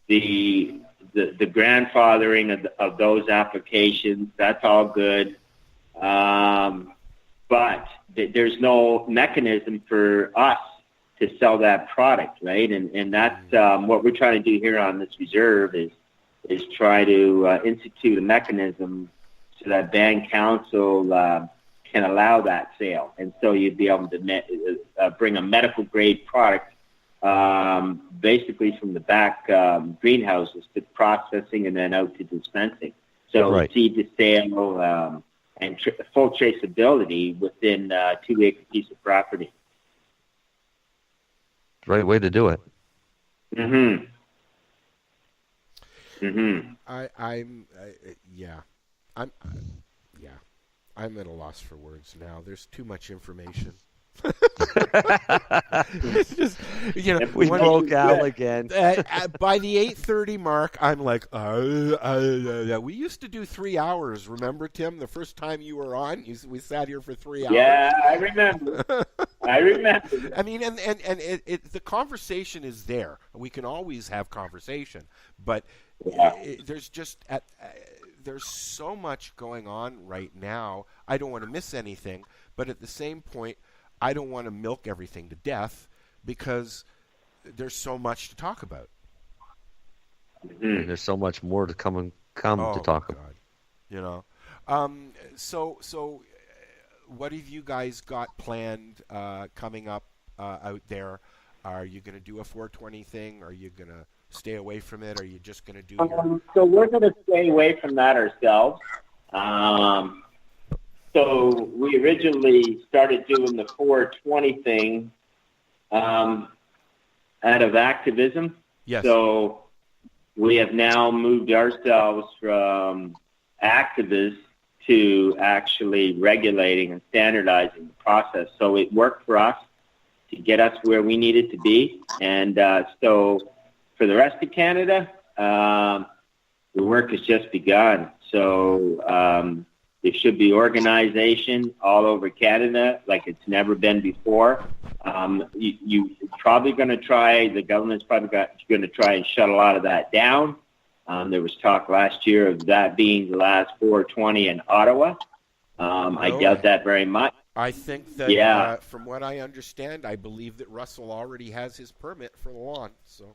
the grandfathering of those applications, that's all good. But there's no mechanism for us to sell that product, right? And that's what we're trying to do here on this reserve is try to institute a mechanism so that band council can allow that sale. And so you'd be able to bring a medical grade product basically from the back greenhouses to processing and then out to dispensing. So seed to sale and full traceability within a 2-acre piece of property. Right way to do it. Mm-hmm. I'm at a loss for words now. There's too much information. It's just, we broke Al again. By the 8:30 mark, I'm like, we used to do 3 hours. Remember, Tim, the first time you were on, we sat here for 3 hours. Yeah, I remember. I mean, and the conversation is there. We can always have conversation, but there's just there's so much going on right now. I don't want to miss anything, but at the same point, I don't want to milk everything to death because there's so much to talk about. And there's so much more to come to talk about. So what have you guys got planned coming up out there? Are you going to do a 420 thing? Are you going to stay away from it? Are you just going to do So we're going to stay away from that ourselves. So we originally started doing the 420 thing out of activism. Yes. So we have now moved ourselves from activists to actually regulating and standardizing the process. So it worked for us to get us where we needed to be. And so for the rest of Canada, the work has just begun. So there should be organization all over Canada like it's never been before. You're probably going to try, the government's probably going to try and shut a lot of that down. There was talk last year of that being the last 420 in Ottawa. I doubt that very much. I think that from what I understand, I believe that Russell already has his permit for the lawn. So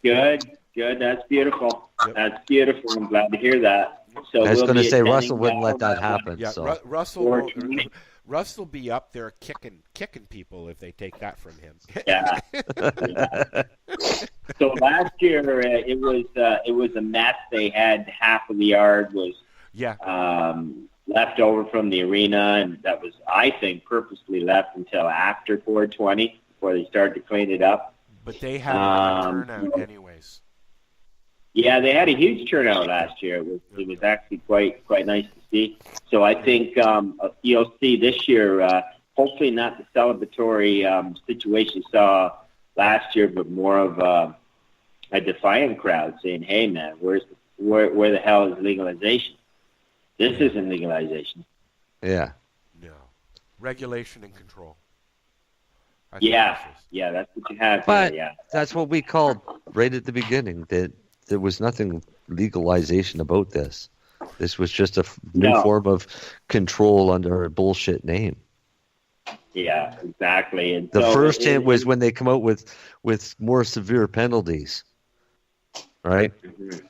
Good. That's beautiful. Yep. That's beautiful. I'm glad to hear that. So I was going to say Russell wouldn't let that happen. Yeah, so. Russell be up there kicking people if they take that from him. Yeah. So last year it was a mess. They had half of the yard was left over from the arena, and that was, I think, purposely left until after 420 before they started to clean it up. But they had a turnout anyways. Yeah, they had a huge turnout last year. It was actually quite nice to see. So I think you'll see this year, hopefully not the celebratory situation you saw last year, but more of a defiant crowd saying, "Hey, man, where the hell is legalization? This isn't legalization." Yeah. No. Regulation and control. Yeah, that's what you have But here, yeah. that's what we called right at the beginning, that there was nothing legalization about this. This was just a new form of control under a bullshit name. Yeah, exactly. And The so first hint was when they come out with more severe penalties, right? Mhm.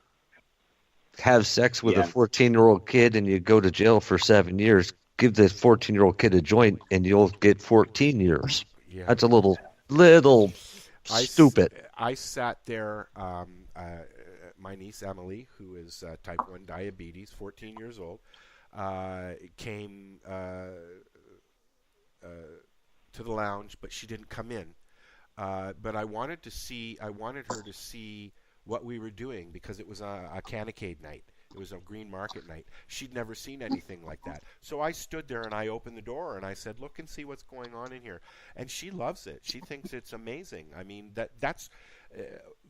Have sex with a 14-year-old kid and you go to jail for 7 years. Give the 14-year-old kid a joint and you'll get 14 years. Yeah. That's a little stupid. I sat there. My niece Emily, who is type 1 diabetes, 14 years old, came to the lounge, but she didn't come in. But I wanted her to see what we were doing because it was a Canacade night. It was a green market night. She'd never seen anything like that. So I stood there and I opened the door and I said, "Look and see what's going on in here." And she loves it. She thinks it's amazing. I mean, that's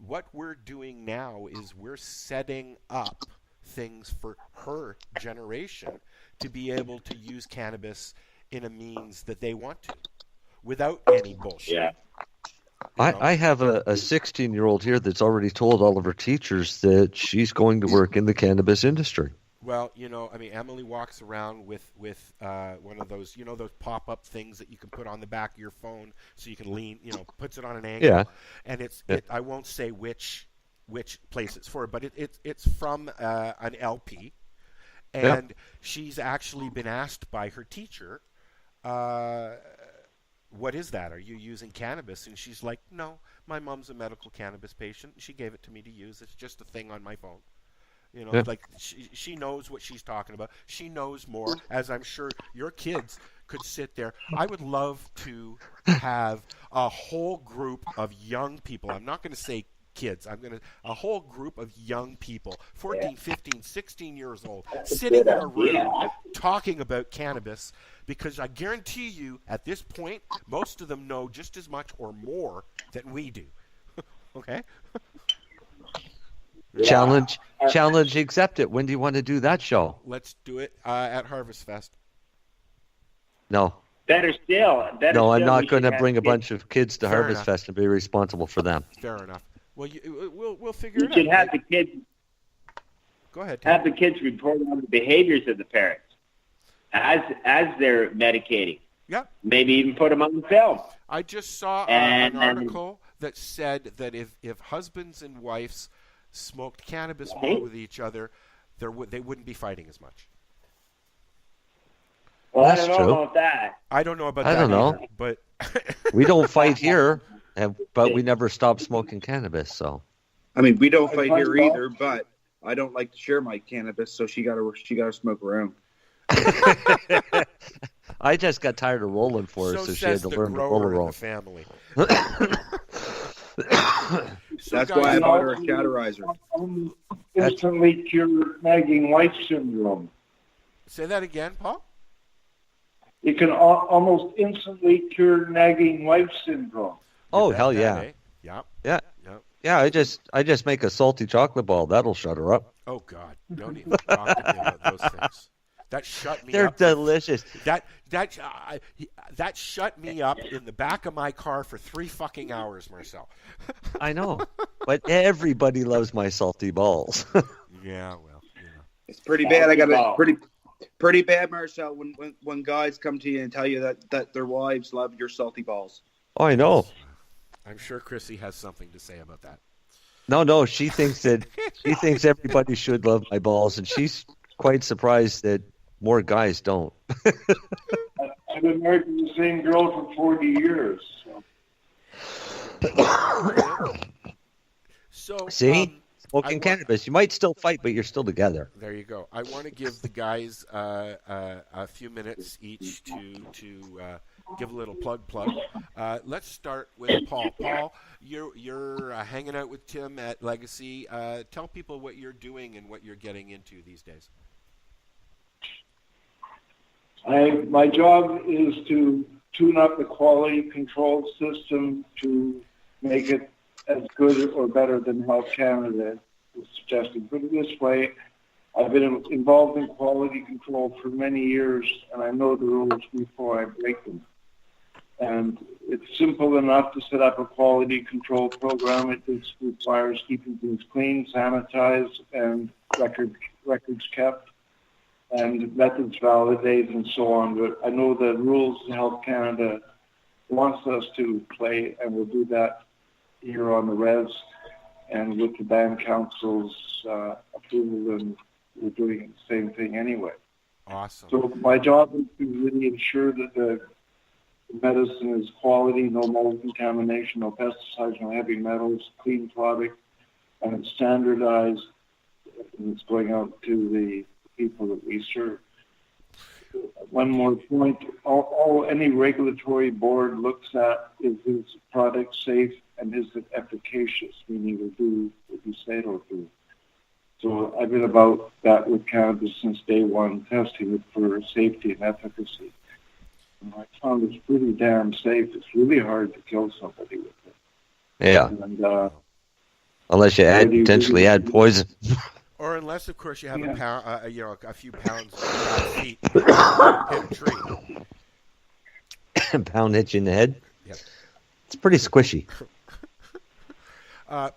what we're doing now is we're setting up things for her generation to be able to use cannabis in a means that they want to, without any bullshit. Yeah. I have a 16-year-old here that's already told all of her teachers that she's going to work in the cannabis industry. Well, I mean, Emily walks around with one of those, those pop-up things that you can put on the back of your phone so you can lean, puts it on an angle. Yeah. And I won't say which place it's for, but it's from an LP. And she's actually been asked by her teacher, what is that? Are you using cannabis? And she's like, "No, my mom's a medical cannabis patient. She gave it to me to use. It's just a thing on my phone." Like she knows what she's talking about. She knows more, as I'm sure your kids could sit there. I would love to have a whole group of young people. I'm not going to say kids. A whole group of young people, 14, 15, 16 years old, sitting in a room talking about cannabis, because I guarantee you at this point, most of them know just as much or more than we do. Okay? Challenge accepted. When do you want to do that show? Let's do it at Harvest Fest. No. Better still. No, I'm not going to bring a bunch of kids to Harvest Fest and be responsible for them. Fair enough. Well, we'll figure it out. You should have the kids. Go ahead, Tim. Have the kids report on the behaviors of the parents as they're medicating. Yeah. Maybe even put them on film. I just saw an article that said that if husbands and wives smoked cannabis more with each other, they wouldn't be fighting as much. Well, I don't know about that. I don't know about that. I don't know. Either, but we don't fight here, but we never stopped smoking cannabis. So, I mean, we don't fight here either. But I don't like to share my cannabis, so she got to smoke her own. I just got tired of rolling for her, so she had to learn to roll her own. Family. That's why I bought her a categorizer. Instantly cure nagging wife syndrome. Say that again, Paul? It can almost instantly cure nagging wife syndrome. Oh, hell yeah. Eh? Yep. Yeah. Yeah, I just make a salty chocolate ball. That'll shut her up. Oh, God. Don't even talk to me about those things. That shut me up. They're delicious. That shut me up in the back of my car for 3 fucking hours, Marcel. I know. But everybody loves my salty balls. Yeah, well, it's pretty bad. I got a pretty bad, Marcel, when guys come to you and tell you that their wives love your salty balls. Oh, I know. I'm sure Chrissy has something to say about that. No, she thinks everybody should love my balls, and she's quite surprised that more guys don't. I've been married to the same girl for 40 years. So see, smoking cannabis, you might still fight, but you're still together. There you go. I want to give the guys a few minutes each to give a little plug. Let's start with Paul. Paul, you're hanging out with Tim at Legacy. Tell people what you're doing and what you're getting into these days. My job is to tune up the quality control system to make it as good or better than Health Canada is suggesting. Put it this way, I've been involved in quality control for many years, and I know the rules before I break them. And it's simple enough to set up a quality control program. It just requires keeping things clean, sanitized, and records kept, and methods validated, and so on. But I know the rules Health Canada wants us to play, and we'll do that here on the res and with the Band Council's approval, and we're doing the same thing anyway. Awesome. So my job is to really ensure that the medicine is quality, no mold contamination, no pesticides, no heavy metals, clean product, and it's standardized, and it's going out to the people that we serve. One more point, all any regulatory board looks at is product safe and is it efficacious, meaning it'll do what you say it'll do. So I've been about that with cannabis since day one, testing it for safety and efficacy. And I found it's pretty damn safe. It's really hard to kill somebody with it. Yeah. And, unless you potentially add poison. Or unless, of course, you have a few pounds of feet hit a tree. A pound hit you in the head? Yep. It's pretty squishy.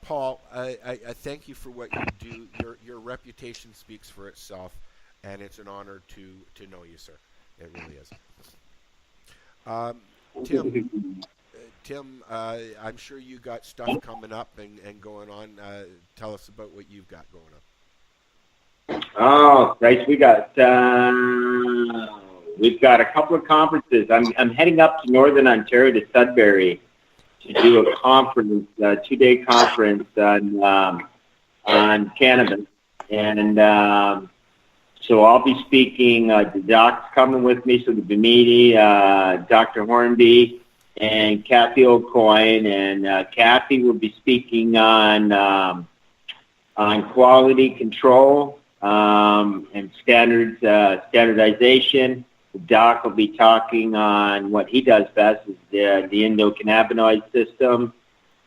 Paul, I thank you for what you do. Your reputation speaks for itself, and it's an honor to know you, sir. It really is. Tim, I'm sure you got stuff coming up and going on. Tell us about what you've got going on. Oh, Bryce, we've got a couple of conferences. I'm heading up to Northern Ontario to Sudbury to do a conference, a 2-day conference on cannabis, and so I'll be speaking. The doc's coming with me, so there'll be me, Dr. Hornby, and Kathy O'Coin, and Kathy will be speaking on quality control and standardization. The doc will be talking on what he does best, is the endocannabinoid system,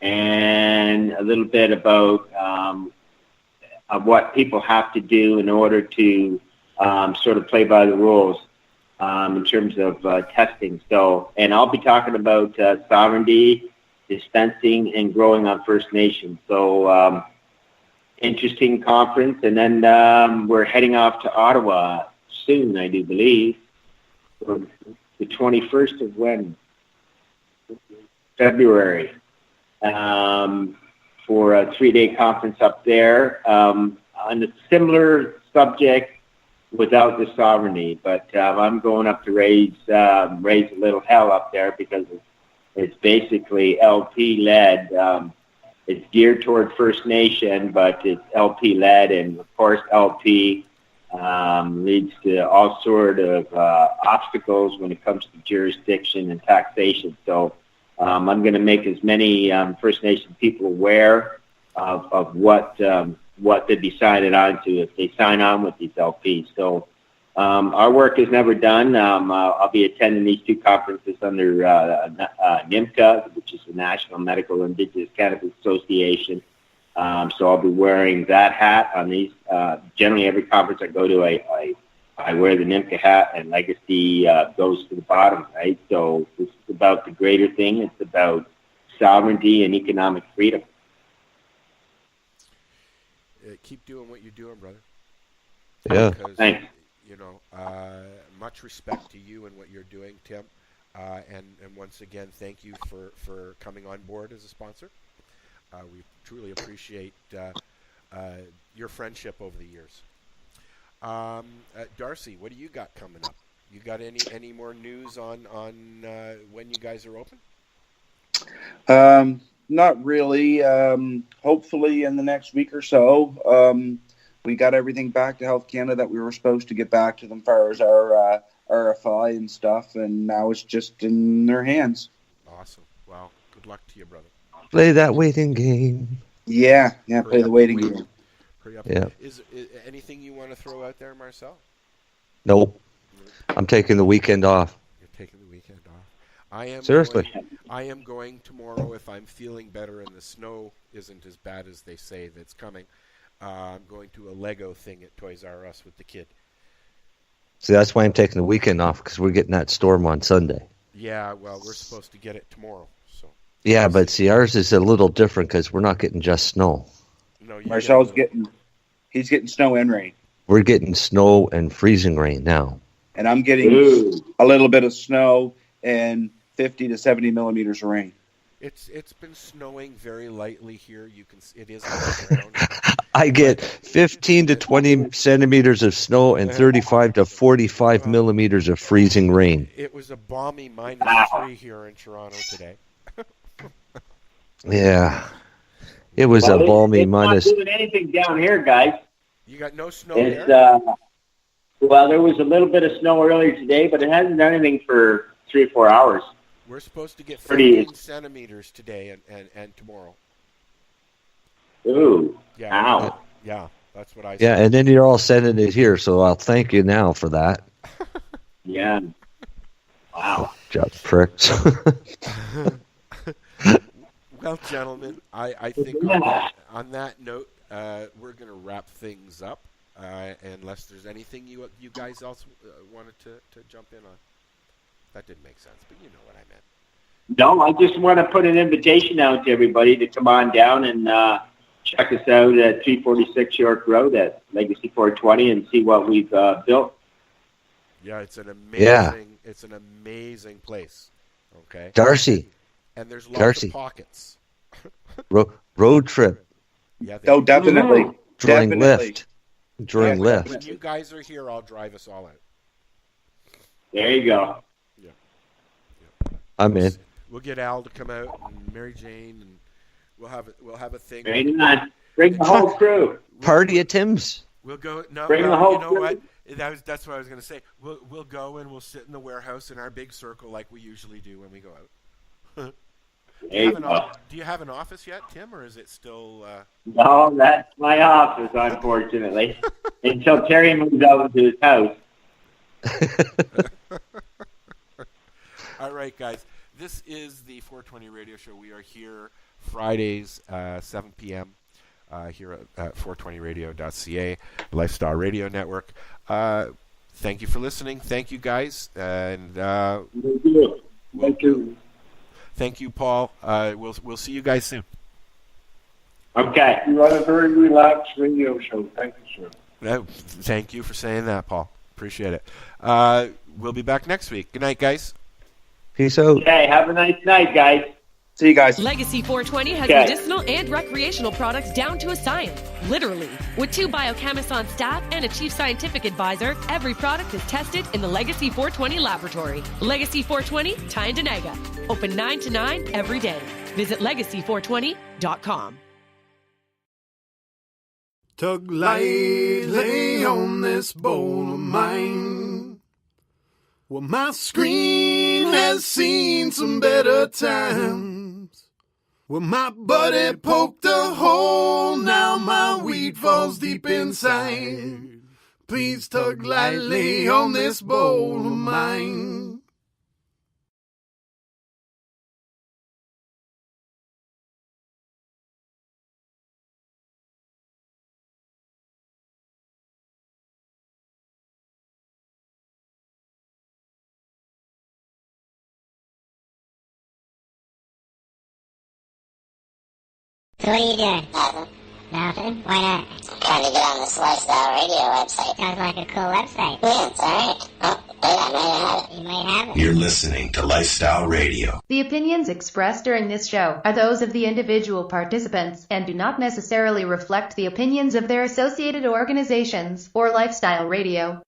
and a little bit about of what people have to do in order to sort of play by the rules in terms of testing. So, and I'll be talking about sovereignty, dispensing, and growing on First Nations. So, interesting conference. And then we're heading off to Ottawa soon, I do believe. The 21st of when? February. For a 3-day conference up there on a similar subject without the sovereignty. But I'm going up to raise a little hell up there because it's basically LP-led. It's geared toward First Nation, but it's LP-led, and of course LP leads to all sort of obstacles when it comes to jurisdiction and taxation. So I'm going to make as many First Nation people aware of what they'd be signing on to if they sign on with these LPs. So our work is never done. I'll be attending these 2 conferences under NIMCA, which is the National Medical Indigenous Cannabis Association. So I'll be wearing that hat on these. Generally, every conference I go to, I wear the NIMCA hat, and legacy goes to the bottom, right? So this is about the greater thing. It's about sovereignty and economic freedom. Keep doing what you're doing, brother. Yeah. Because, thanks. You know, much respect to you and what you're doing, Tim. And once again, thank you for coming on board as a sponsor. We truly appreciate your friendship over the years. Darcy, what do you got coming up? You got any more news on when you guys are open? Not really. Hopefully in the next week or so. We got everything back to Health Canada that we were supposed to get back to them as far as our RFI and stuff, and now it's just in their hands. Awesome. Well, good luck to you, brother. Play that waiting game. Yeah, play the waiting game. Hurry up. Yeah. Is anything you want to throw out there, Marcel? Nope. I'm taking the weekend off. You're taking the weekend off. I am Seriously. I am going tomorrow if I'm feeling better and the snow isn't as bad as they say that's coming. I'm going to a Lego thing at Toys R Us with the kid. See, that's why I'm taking the weekend off, because we're getting that storm on Sunday. Yeah, well, we're supposed to get it tomorrow. So. Yeah, but see, ours is a little different because we're not getting just snow. No, Marcel's he's getting snow and rain. We're getting snow and freezing rain now. And I'm getting a little bit of snow and 50 to 70 millimeters of rain. It's been snowing very lightly here. It is on the ground. I get 15 to 20 centimeters of snow and 35 to 45 millimeters of freezing rain. It was a balmy -3 here in Toronto today. Yeah, it was a balmy minus. Not doing anything down here, guys. You got no snow there? Well, there was a little bit of snow earlier today, but it hasn't done anything for 3 or 4 hours. We're supposed to get 15 centimeters today and tomorrow. Ooh. Yeah. Ow. Yeah, that's what I said. Yeah, and then you're all sending it here, so I'll thank you now for that. Yeah. Wow. Job pricks. Well, gentlemen, I think on that note, we're going to wrap things up, unless there's anything you guys else wanted to jump in on. That didn't make sense, but you know what I meant. No, I just want to put an invitation out to everybody to come on down and check us out at 346 York Road at Legacy 420 and see what we've built. Yeah, it's an amazing place. Okay, Darcy. And there's lots of pockets. Road trip. Yeah, definitely. During lift. When you guys are here, I'll drive us all out. There you go. Yeah. I'm in. We'll get Al to come out and Mary Jane, and we'll have a thing. Bring the whole crew. Party at Tim's. We'll go. No, Bring the whole you know crew. what? That's what I was going to say. We'll go and we'll sit in the warehouse in our big circle like we usually do when we go out. Do you have an office yet, Tim, or is it still? No, that's my office, unfortunately. Until Terry moves out into his house. All right, guys. This is the 420 Radio Show. We are here Fridays, 7 p.m. Here at 420radio.ca, Lifestyle Radio Network. Thank you for listening. Thank you, guys. And Thank you. Thank you, Paul. We'll see you guys soon. Okay. You run a very relaxed radio show. Thank you, sir. Thank you for saying that, Paul. Appreciate it. We'll be back next week. Good night, guys. Peace out. Okay, have a nice night, guys. See you guys. Legacy 420 has medicinal and recreational products down to a science, literally. With 2 biochemists on staff and a chief scientific advisor, every product is tested in the Legacy 420 laboratory. Legacy 420, Tyendinaga. Open 9 to 9 every day. Visit legacy420.com. Tug lightly on this bowl of mine. Well, my screen has seen some better times. Well, my buddy poked a hole, now my weed falls deep inside. Please tug lightly on this bowl of mine. So what are you doing? Nothing. Nothing? Why not? I'm trying to get on this Lifestyle Radio website. Sounds like a cool website. Yeah, it's alright. Oh, yeah, I might have it. You might have it. You're listening to Lifestyle Radio. The opinions expressed during this show are those of the individual participants and do not necessarily reflect the opinions of their associated organizations or Lifestyle Radio.